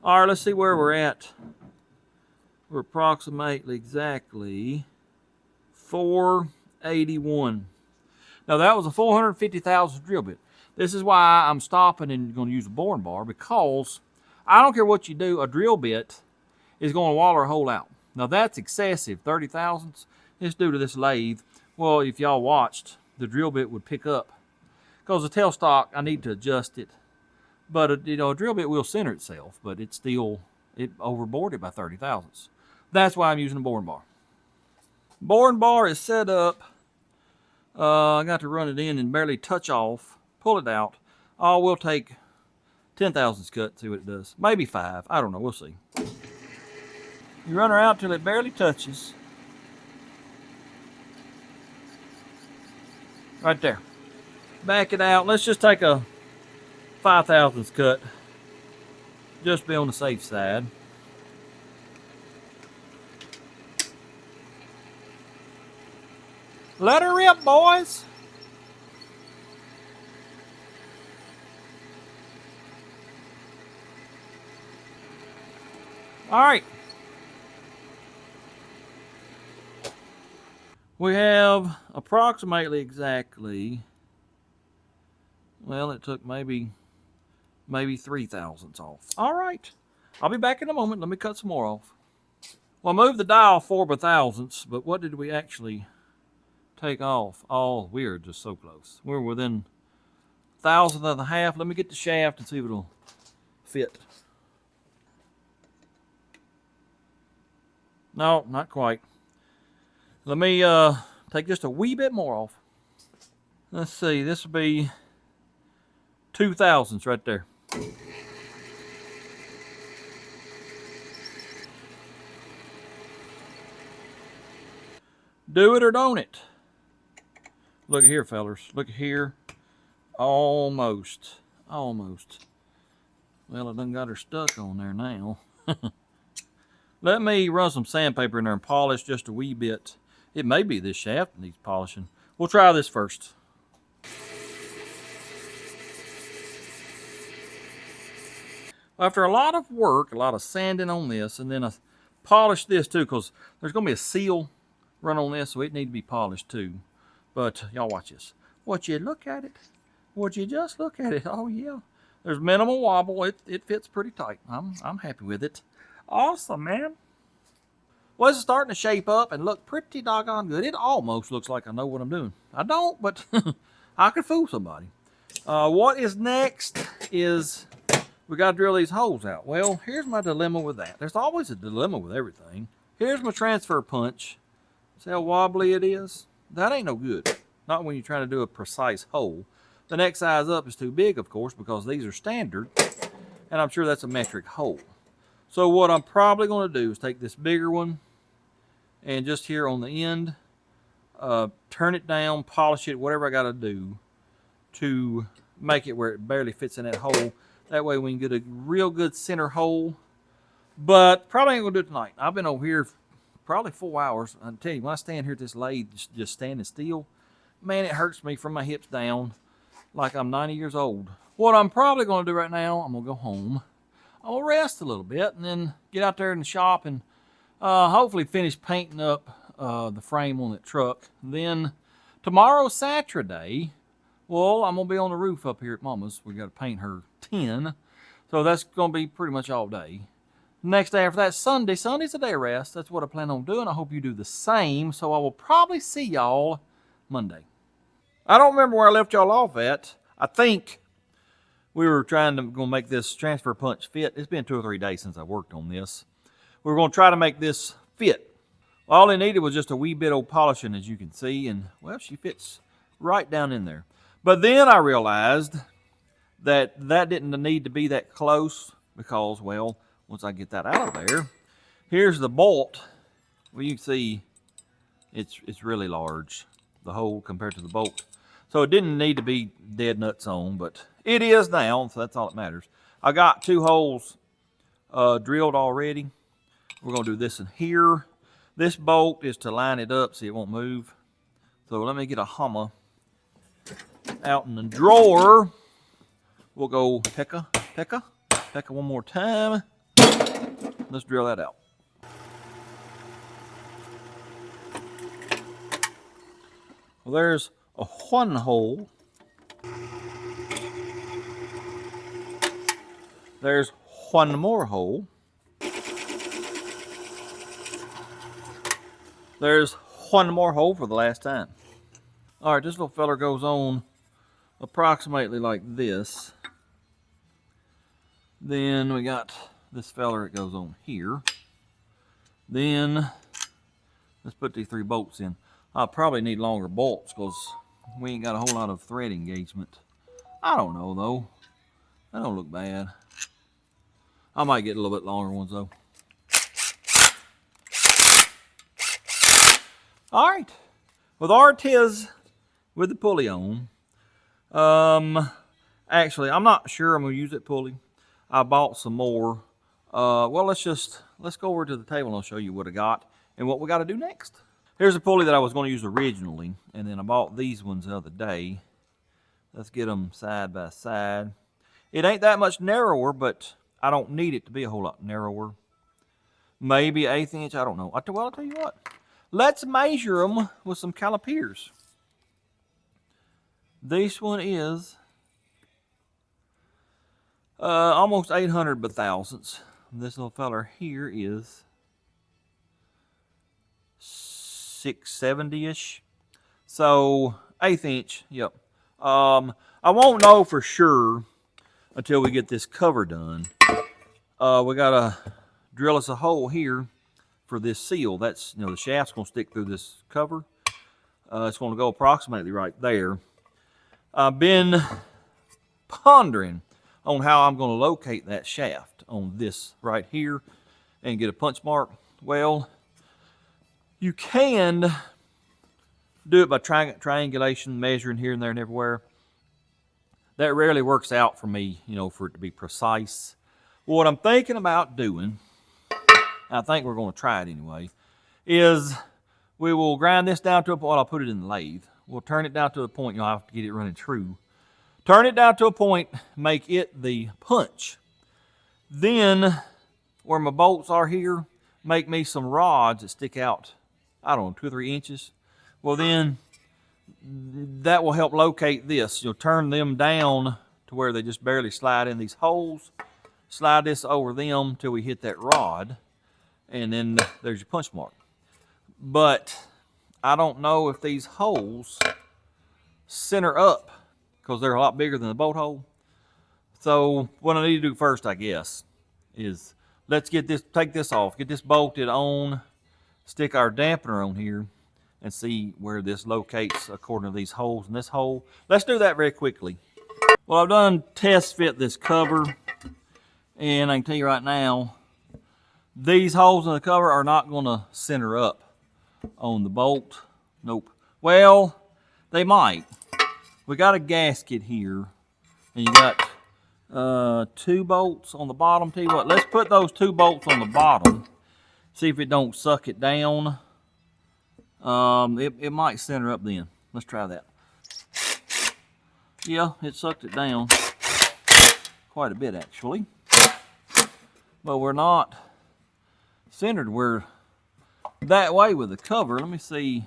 All right, let's see where we're at. We're approximately exactly 481. Now that was a 450 thousandths drill bit. This is why I'm stopping and going to use a boring bar, because I don't care what you do, a drill bit is going to waller a hole out. Now that's excessive, 30 thousandths. It's due to this lathe. Well, if y'all watched, the drill bit would pick up. Because the tailstock, I need to adjust it. But a drill bit will center itself, but it overbored it by 30 thousandths. That's why I'm using a boring bar. Boring bar is set up. I got to run it in and barely touch off, pull it out. Oh, we'll take 10 thousandths cut, see what it does. Maybe 5, I don't know, we'll see. You run her out till it barely touches. Right there. Back it out. Let's just take a 5 thousandths cut, just to be on the safe side. Let her rip, boys. All right. We have approximately exactly, well, it took maybe 3 thousandths off. All right. I'll be back in a moment. Let me cut some more off. Well, I moved the dial 4 thousandths, but what did we actually take off? Oh, we're just so close. We're within 1,000th and a half. Let me get the shaft and see if it'll fit. No, not quite. Let me take just a wee bit more off. Let's see, this will be 2 thousandths right there. Do it or don't it? Look here, fellers. Look here. Almost. Almost. Well, I done got her stuck on there now. Let me run some sandpaper in there and polish just a wee bit. It may be this shaft that needs polishing. We'll try this first. After a lot of work, a lot of sanding on this, and then I polished this too, because there's going to be a seal run on this, so it needs to be polished too. But y'all watch this. Would you look at it? Would you just look at it? Oh yeah. There's minimal wobble. It fits pretty tight. I'm happy with it. Awesome, man. Well, this is starting to shape up and look pretty doggone good. It almost looks like I know what I'm doing. I don't, but I could fool somebody. What is next is we got to drill these holes out. Well, here's my dilemma with that. There's always a dilemma with everything. Here's my transfer punch. See how wobbly it is? That ain't no good. Not when you're trying to do a precise hole. The next size up is too big, of course, because these are standard, and I'm sure that's a metric hole. So what I'm probably going to do is take this bigger one and just here on the end, turn it down, polish it, whatever I got to do to make it where it barely fits in that hole. That way we can get a real good center hole. But probably ain't going to do it tonight. I've been over here probably 4 hours. I tell you, when I stand here at this lathe just standing still, man, it hurts me from my hips down like I'm 90 years old. What I'm probably going to do right now, I'm going to go home. I'll rest a little bit and then get out there in the shop and hopefully finish painting up the frame on that truck. Then tomorrow, Saturday, well, I'm going to be on the roof up here at Mama's. We got to paint her tin. So that's going to be pretty much all day. Next day after that, Sunday. Sunday's a day of rest. That's what I plan on doing. I hope you do the same. So I will probably see y'all Monday. I don't remember where I left y'all off at. I think we were trying to go make this transfer punch fit. It's been 2 or 3 days since I worked on this. We were going to try to make this fit. All it needed was just a wee bit of polishing, as you can see, and well, she fits right down in there. But then I realized that that didn't need to be that close because, well, once I get that out of there, here's the bolt. Well, you can see it's really large, the hole compared to the bolt. So it didn't need to be dead nuts on, but it is now, so that's all that matters. I got 2 holes drilled already. We're gonna do this in here. This bolt is to line it up so it won't move. So let me get a hammer out in the drawer. We'll go pekka, pekka, pekka one more time. Let's drill that out. Well, there's a 1 hole. There's 1 more hole. There's 1 more hole for the last time. All right, this little feller goes on approximately like this. Then we got this feller that goes on here. Then let's put these 3 bolts in. I'll probably need longer bolts because we ain't got a whole lot of thread engagement. I don't know though. That don't look bad. I might get a little bit longer ones though. All right, with our tiz with the pulley on. Actually, I'm not sure I'm gonna use that pulley. I bought some more. Well, let's go over to the table and I'll show you what I got and what we got to do next. Here's a pulley that I was going to use originally, and then I bought these ones the other day. Let's get them side by side. It ain't that much narrower, but I don't need it to be a whole lot narrower. Maybe 1/8 inch, I don't know. Well, I'll tell you what. Let's measure them with some calipers. This one is almost 800 thousandths. This little feller here is 670-ish. So 1/8 inch, yep. I won't know for sure until we get this cover done. We gotta drill us a hole here for this seal. That's, the shaft's gonna stick through this cover. It's gonna go approximately right there. I've been pondering on how I'm gonna locate that shaft on this right here and get a punch mark. Well, you can do it by triangulation, measuring here and there and everywhere. That rarely works out for me, for it to be precise. What I'm thinking about doing, I think we're going to try it anyway, is we will grind this down to a point. I'll put it in the lathe. We'll turn it down to a point. You'll have to get it running true. Turn it down to a point, make it the punch. Then, where my bolts are here, make me some rods that stick out, I don't know, 2 or 3 inches. Well, then that will help locate this. You'll turn them down to where they just barely slide in these holes. Slide this over them till we hit that rod, and then there's your punch mark. But I don't know if these holes center up because they're a lot bigger than the bolt hole. So what I need to do first, I guess, is let's take this off, get this bolted on, stick our dampener on here, and see where this locates according to these holes in this hole. Let's do that very quickly. Well, I've done test fit this cover, and I can tell you right now, these holes in the cover are not gonna center up on the bolt. Nope. Well, they might. We got a gasket here, and you got 2 bolts on the bottom. Tell you what, let's put those 2 bolts on the bottom, see if it don't suck it down. It might center up then. Let's try that. Yeah, it sucked it down quite a bit actually. But we're not centered. We're that way with the cover. Let me see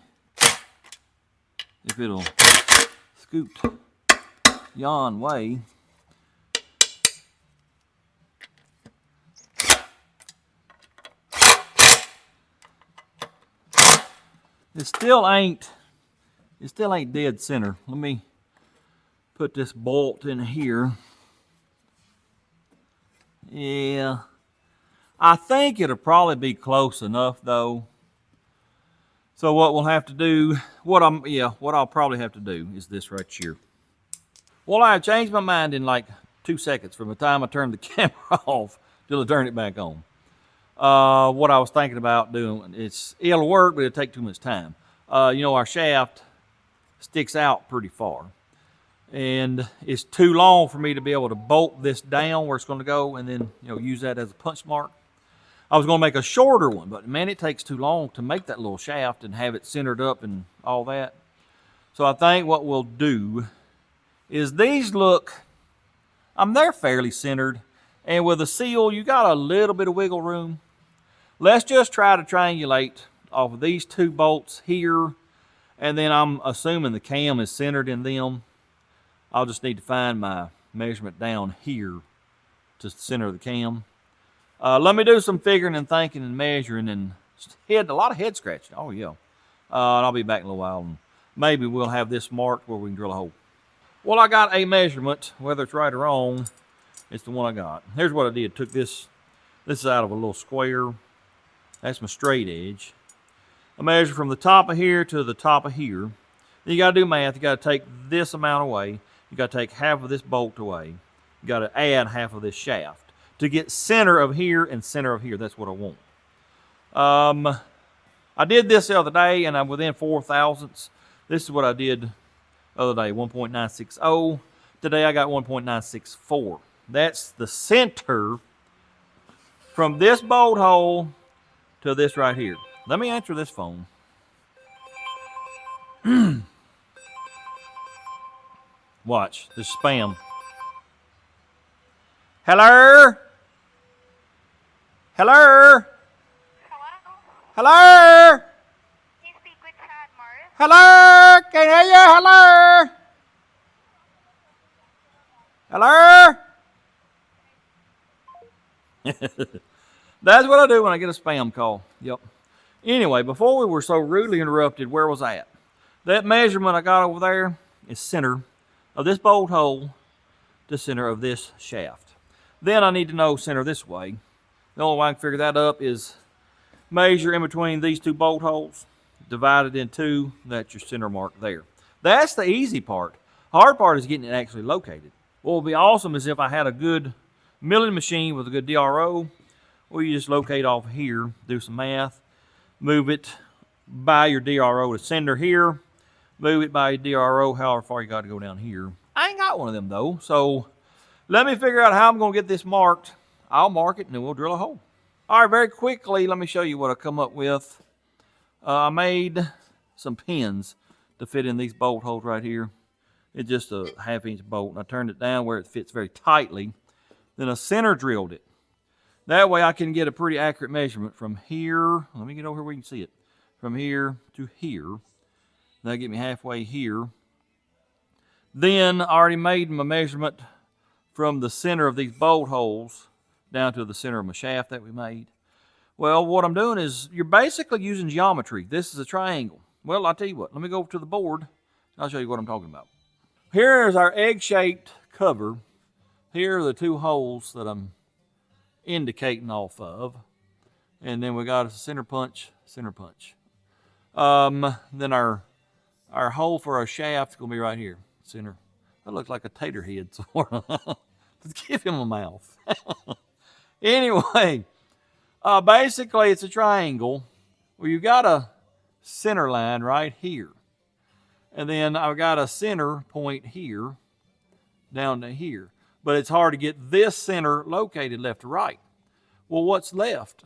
if it'll scoot yon way. It still ain't dead center. Let me put this bolt in here. Yeah, I think it'll probably be close enough though. So what we'll have to do, what I'll probably have to do is this right here. Well, I changed my mind in like 2 seconds from the time I turned the camera off till I turned it back on. What I was thinking about doing, it'll work, but it'll take too much time. Our shaft sticks out pretty far. And it's too long for me to be able to bolt this down where it's going to go and then use that as a punch mark. I was going to make a shorter one, but man, it takes too long to make that little shaft and have it centered up and all that. So I think what we'll do is they're fairly centered. And with a seal, you got a little bit of wiggle room. Let's just try to triangulate off of these 2 bolts here. And then I'm assuming the cam is centered in them. I'll just need to find my measurement down here to center the cam. Let me do some figuring and thinking and measuring and a lot of head scratching. Oh, yeah. And I'll be back in a little while, and maybe we'll have this marked where we can drill a hole. Well, I got a measurement. Whether it's right or wrong, it's the one I got. Here's what I did. Took this is out of a little square. That's my straight edge. I measure from the top of here to the top of here. Then you got to do math. You got to take this amount away. You got to take half of this bolt away. You got to add half of this shaft to get center of here and center of here. That's what I want. I did this the other day, and I'm within 4 thousandths. This is what I did the other day, 1.960. Today I got 1.964. That's the center from this bolt hole to this right here. Let me answer this phone. Watch, this spam. Hello? Hello? Hello? Hello? Can you speak with Chad Morris? Hello? Can I hear you? Hello? Hello? That's what I do when I get a spam call. Yep. Anyway, before we were so rudely interrupted, where was I at? That measurement I got over there is center of this bolt hole to center of this shaft. Then I need to know center this way. The only way I can figure that up is measure in between these 2 bolt holes, divide it in 2, that's your center mark there. That's the easy part. Hard part is getting it actually located. What would be awesome is if I had a good milling machine with a good DRO, well, you just locate off here, do some math, move it by your DRO to center here, move it by your DRO however far you got to go down here. I ain't got one of them though, so let me figure out how I'm going to get this marked. I'll mark it and then we'll drill a hole. All right, very quickly, let me show you what I come up with. I made some pins to fit in these bolt holes right here. It's just a 1/2 inch bolt, and I turned it down where it fits very tightly. Then I center drilled it. That way I can get a pretty accurate measurement from here. Let me get over here where you can see it. From here to here. That'll get me halfway here. Then I already made my measurement from the center of these bolt holes down to the center of my shaft that we made. Well, what I'm doing is you're basically using geometry. This is a triangle. Well, I'll tell you what. Let me go over to the board. I'll show you what I'm talking about. Here is our egg-shaped cover. Here are the 2 holes that I'm indicating off of. And then we got a center punch, center punch. Then our hole for our shaft is going to be right here, center. That looks like a tater head, sort of. Let's give him a mouth. Anyway, basically it's a triangle where you got a center line right here. And then I've got a center point here down to here. But it's hard to get this center located left to right. Well, what's left?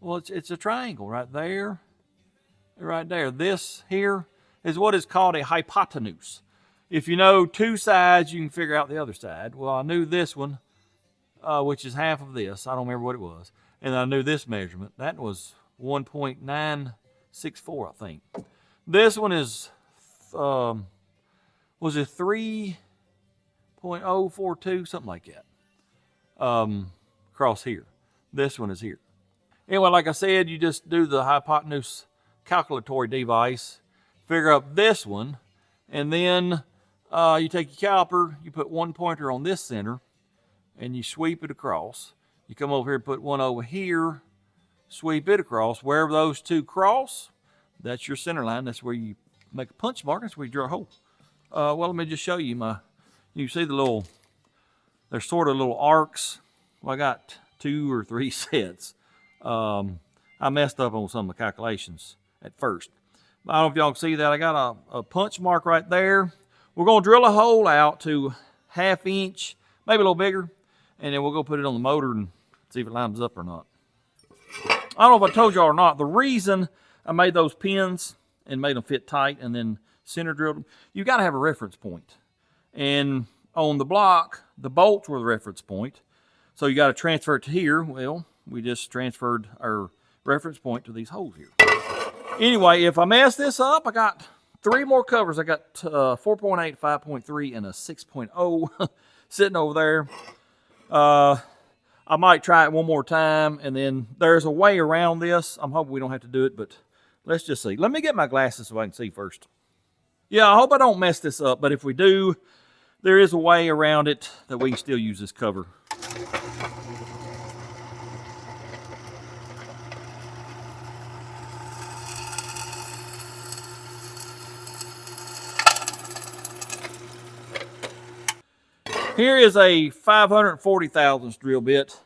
Well, it's a triangle right there, right there. This here is what is called a hypotenuse. If you know 2 sides, you can figure out the other side. Well, I knew this one, which is half of this. I don't remember what it was. And I knew this measurement. That was 1.964, I think. This one is, was it 3.042, something like that, across here. This one is here. Anyway, like I said, you just do the hypotenuse calculatory device, figure out this one, and then you take your caliper, you put 1 pointer on this center, and you sweep it across. You come over here and put 1 over here, sweep it across. Wherever those 2 cross, that's your center line. That's where you make a punch mark. That's where you drill a hole. Well, let me just show you You see the little, they're sort of little arcs. Well, I got 2 or 3 sets. I messed up on some of the calculations at first. I don't know if y'all can see that. I got a punch mark right there. We're going to drill a hole out to 1/2 inch, maybe a little bigger, and then we'll go put it on the motor and see if it lines up or not. I don't know if I told y'all or not, the reason I made those pins and made them fit tight and then center drilled them, you got to have a reference point. And on the block, the bolts were the reference point. So you got to transfer it to here. Well, we just transferred our reference point to these holes here. Anyway, if I mess this up, I got 3 more covers. I got 4.8, 5.3, and a 6.0 sitting over there. I might try it one more time, and then there's a way around this. I'm hoping we don't have to do it, but let's just see. Let me get my glasses so I can see first. Yeah, I hope I don't mess this up, but if we do, there is a way around it that we can still use this cover. Here is a 540 thousandths drill bit.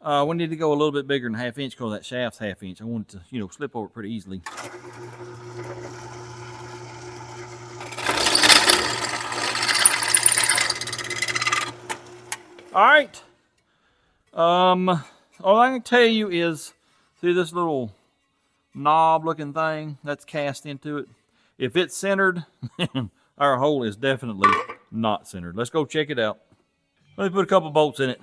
We need to go a little bit bigger than 1/2 inch because that shaft's 1/2 inch. I want it to, slip over pretty easily. All right. All I can tell you is, see this little knob looking thing that's cast into it? If it's centered, our hole is definitely not centered. Let's go check it out. Let me put a couple bolts in it.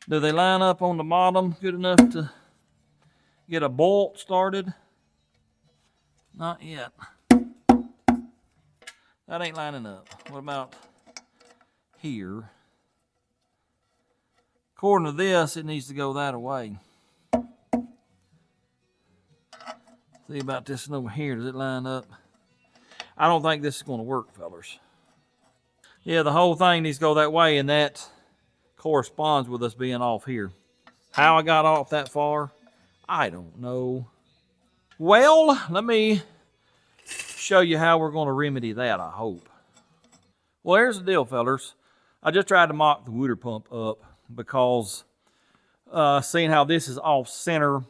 Do they line up on the bottom good enough to get a bolt started? Not yet. That ain't lining up. What about here? According to this, it needs to go that way. See about this one over here. Does it line up? I don't think this is going to work, fellas. Yeah, the whole thing needs to go that way, and that corresponds with us being off here. How I got off that far, I don't know. Well, let me show you how we're going to remedy that, I hope. Well, here's the deal, fellers. I just tried to mock the water pump up because seeing how this is off center,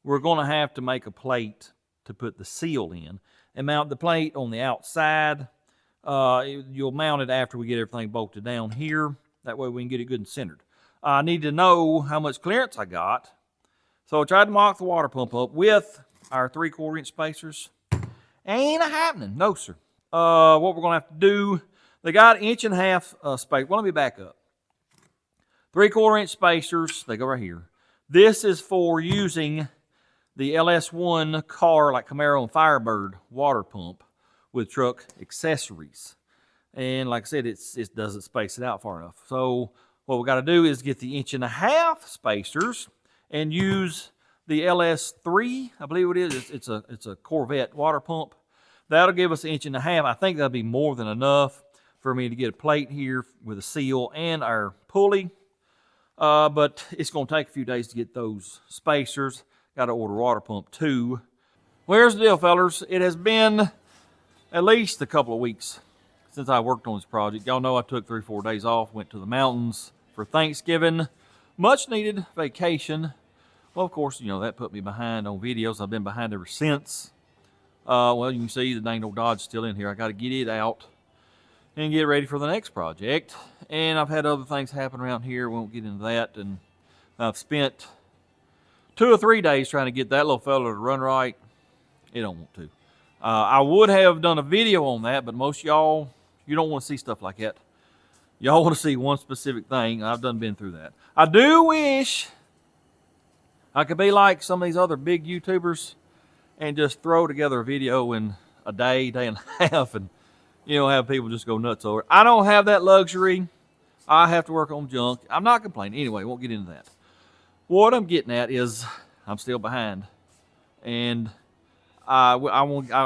we're going to have to make a plate to put the seal in and mount the plate on the outside. You'll mount it after we get everything bolted down here. That way we can get it good and centered. I need to know how much clearance I got. So I tried to mock the water pump up with our 3/4 inch spacers. Ain't happening. No, sir. What we're going to have to do, they got 1.5 inch space. Well, let me back up. 3/4 inch spacers, they go right here. This is for using the LS1 car, like Camaro and Firebird water pump with truck accessories. And like I said, it doesn't space it out far enough. So what we got to do is get the 1.5 inch spacers and use the LS3, I believe it is. It's a Corvette water pump. That'll give us 1.5 inch. I think that'll be more than enough for me to get a plate here with a seal and our pulley. But it's going to take a few days to get those spacers. Got to order water pump too. Well, here's the deal, fellers. It has been at least a couple of weeks since I worked on this project. Y'all know I took 3 or 4 days off, went to the mountains for Thanksgiving. Much needed vacation. Well, of course, that put me behind on videos. I've been behind ever since. Well, you can see the dang old Dodge still in here. I got to get it out and get ready for the next project. And I've had other things happen around here. We won't get into that. And I've spent 2 or 3 days trying to get that little fella to run right. It don't want to. I would have done a video on that, but most y'all, you don't want to see stuff like that. Y'all want to see one specific thing. I've been through that. I do wish I could be like some of these other big YouTubers and just throw together a video in a day, day and a half, and have people just go nuts over it. I don't have that luxury. I have to work on junk. I'm not complaining. Anyway, won't get into that. What I'm getting at is I'm still behind, and I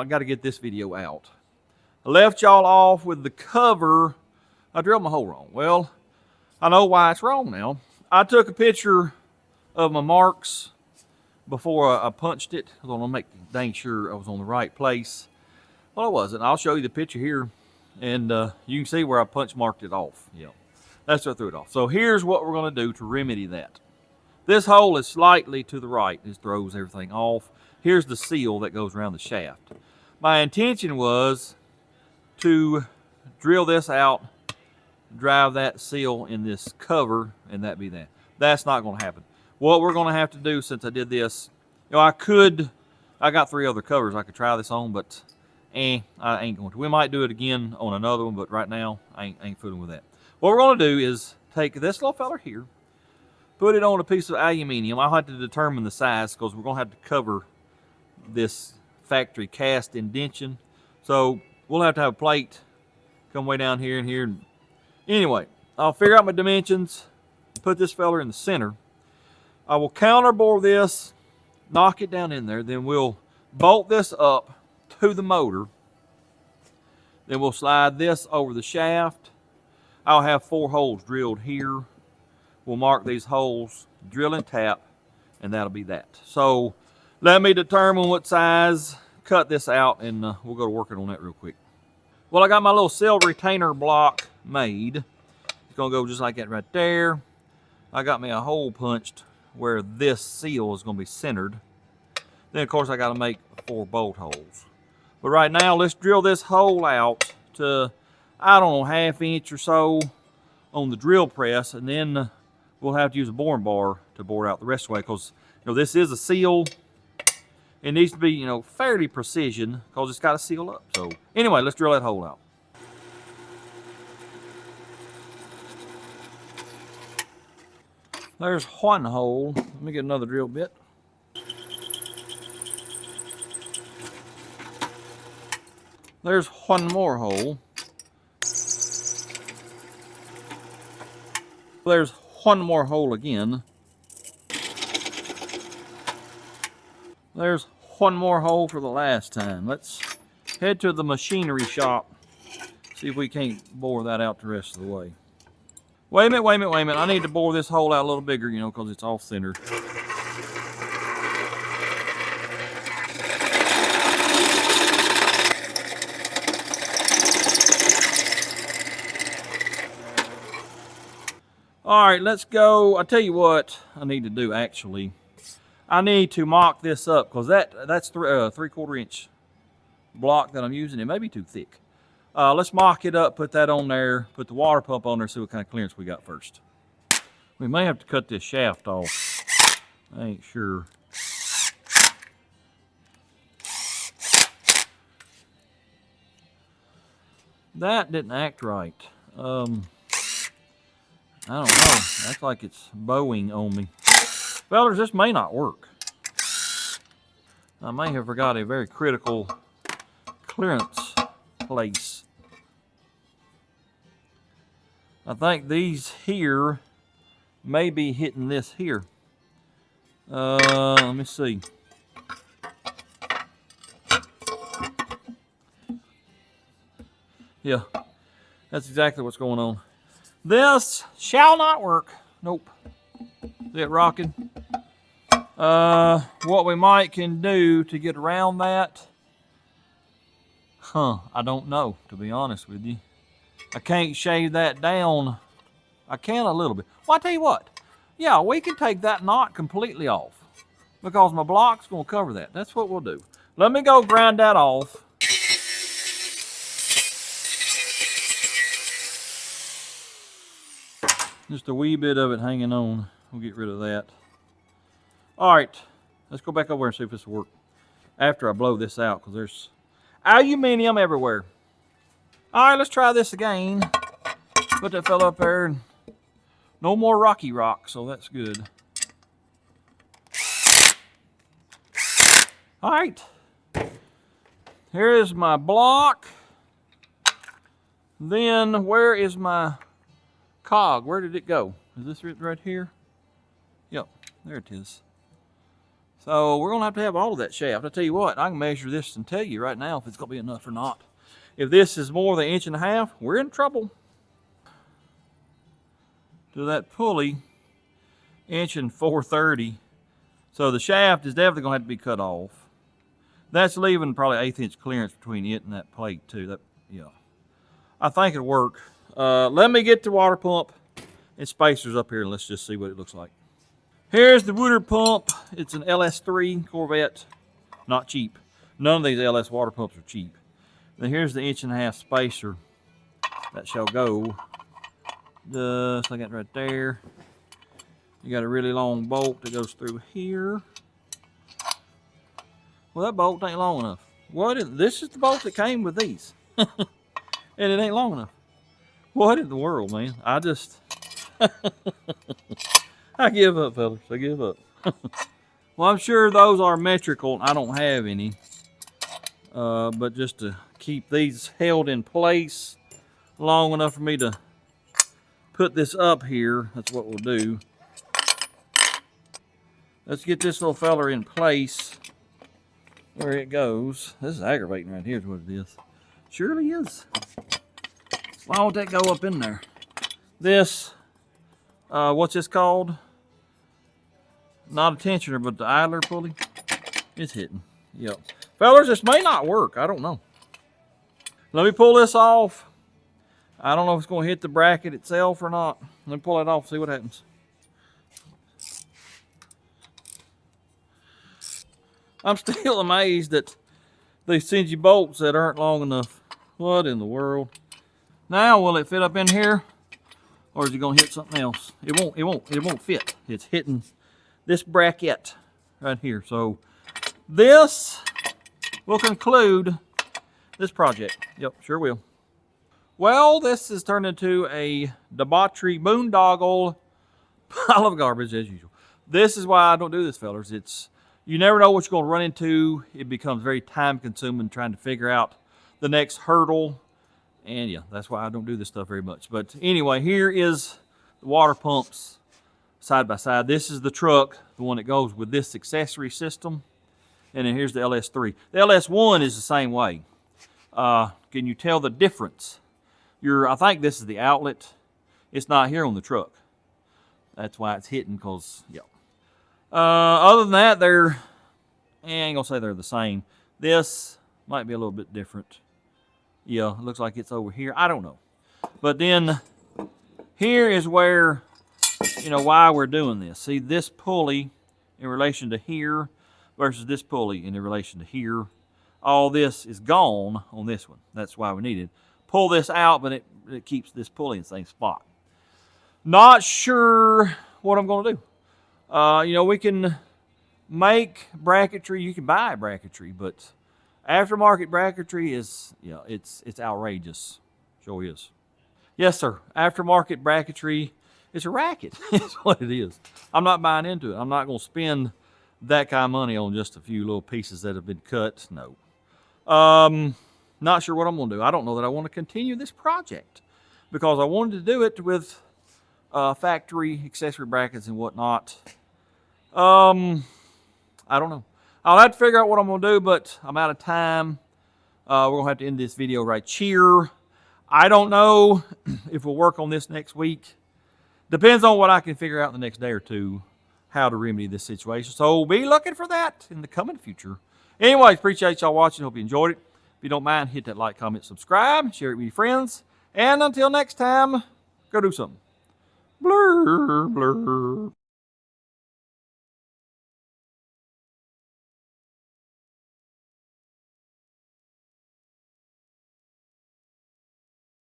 got to get this video out. I left y'all off with the cover. I drilled my hole wrong. Well, I know why it's wrong now. I took a picture of my marks before I punched it. I was going to make dang sure I was on the right place. Well, I wasn't. I'll show you the picture here And you can see where I punch marked it off. Yep. That's where I threw it off. So here's what we're going to do to remedy that. This hole is slightly to the right. This throws everything off. Here's the seal that goes around the shaft. My intention was to drill this out, drive that seal in this cover, and that be that. That's not going to happen. What we're going to have to do, since I did this, I got 3 other covers I could try this on, but I ain't going to. We might do it again on another one, but right now I ain't fooling with that. What we're going to do is take this little fella here, put it on a piece of aluminum. I'll have to determine the size because we're going to have to cover this factory cast indentation. So we'll have to have a plate come way down here and here. Anyway, I'll figure out my dimensions, put this fella in the center. I will counterbore this, knock it down in there. Then we'll bolt this up to the motor. Then we'll slide this over the shaft. I'll have 4 holes drilled here. We'll mark these holes, drill and tap, and that'll be that. So let me determine what size, cut this out, and we'll go to working on that real quick. Well, I got my little seal retainer block made. It's gonna go just like that right there. I got me a hole punched where this seal is gonna be centered. Then of course I gotta make 4 bolt holes. But right now, let's drill this hole out to, I don't know, 1/2 inch or so on the drill press, and then we'll have to use a boring bar to bore out the rest of the way, because this is a seal. It needs to be fairly precision because it's got to seal up. So anyway, let's drill that hole out. There's one hole. Let me get another drill bit. There's one more hole. There's one more hole again. There's one more hole for the last time. Let's head to the machinery shop, see if we can't bore that out the rest of the way. Wait a minute. I need to bore this hole out a little bigger, because it's off center. All right, let's go. I'll tell you what I need to do, actually. I need to mock this up because that's 3/4 inch block that I'm using. It may be too thick. Let's mock it up, put that on there, put the water pump on there, see what kind of clearance we got first. We may have to cut this shaft off. I ain't sure. That didn't act right. I don't know. That's like it's bowing on me. Fellas, this may not work. I may have forgot a very critical clearance place. I think these here may be hitting this here. Let me see. Yeah, that's exactly what's going on. This shall not work. Nope. Is it rocking? What we might can do to get around that, I don't know, to be honest with you. I can't shave that down. I can a little bit. Well, I tell you what. Yeah, we can take that knot completely off because my block's going to cover that. That's what we'll do. Let me go grind that off. Just a wee bit of it hanging on. We'll get rid of that. All right, let's go back over and see if this will work after I blow this out because there's aluminum everywhere. All right, let's try this again. Put that fella up there. No more rocky rock, so that's good. All right, here is my block. Then where is my cog? Where did it go? Is this it right here? Yep, there it is. So we're gonna have to have all of that shaft. I'll tell you what, I can measure this and tell you right now if it's gonna be enough or not. If this is more than 1.5 inches, we're in trouble. To that pulley, 1.430 inches. So the shaft is definitely gonna have to be cut off. That's leaving probably 1/8 inch clearance between it and that plate too. Yeah. I think it'll work. Let me get the water pump and spacers up here and let's just see what it looks like. Here's the water pump. It's an LS3 Corvette. Not cheap. None of these LS water pumps are cheap. Then here's the 1.5-inch spacer that shall go just like that right there. You got a really long bolt that goes through here. Well, that bolt ain't long enough. This is the bolt that came with these. And it ain't long enough. What in the world, man? I give up, fellas. I give up. Well, I'm sure those are metrical. I don't have any. But just to keep these held in place long enough for me to put this up here, that's what we'll do. Let's get this little feller in place where it goes. This is aggravating right here is what it is. Surely is. Why won't that go up in there? This, what's this called? Not a tensioner, but the idler pulley. It's hitting. Yep. Fellas, this may not work. I don't know. Let me pull this off. I don't know if it's going to hit the bracket itself or not. Let me pull it off, see what happens. I'm still amazed that they send you bolts that aren't long enough. What in the world? Now, will it fit up in here? Or is it going to hit something else? It won't fit. It's hitting this bracket right here. So this will conclude this project. Yep, sure will. Well, this has turned into a debauchery boondoggle pile of garbage as usual. This is why I don't do this, fellas. You never know what you're going to run into. It becomes very time consuming trying to figure out the next hurdle. And yeah, that's why I don't do this stuff very much. But anyway, here is the water pumps side by side. This is the truck, the one that goes with this accessory system. And then here's the LS3. The LS1 is the same way. Can you tell the difference? I think this is the outlet. It's not here on the truck. That's why it's hitting, because, yeah. Other than that, I ain't gonna say they're the same. This might be a little bit different. Yeah, it looks like it's over here. I don't know. But then here is where, why we're doing this. See, this pulley in relation to here versus this pulley in relation to here. All this is gone on this one. That's why we need it. Pull this out, but it keeps this pulley in the same spot. Not sure what I'm going to do. We can make bracketry. You can buy bracketry, but aftermarket bracketry is, it's outrageous. Sure is. Yes, sir. Aftermarket bracketry, it's a racket. It's what it is. I'm not buying into it. I'm not going to spend that kind of money on just a few little pieces that have been cut. No. Not sure what I'm going to do. I don't know that I want to continue this project because I wanted to do it with factory accessory brackets and whatnot. I don't know. I'll have to figure out what I'm going to do, but I'm out of time. We're going to have to end this video right here. I don't know if we'll work on this next week. Depends on what I can figure out in the next day or two, how to remedy this situation. So be looking for that in the coming future. Anyways, appreciate y'all watching. Hope you enjoyed it. If you don't mind, hit that like, comment, subscribe, share it with your friends. And until next time, go do something. Blur, blur.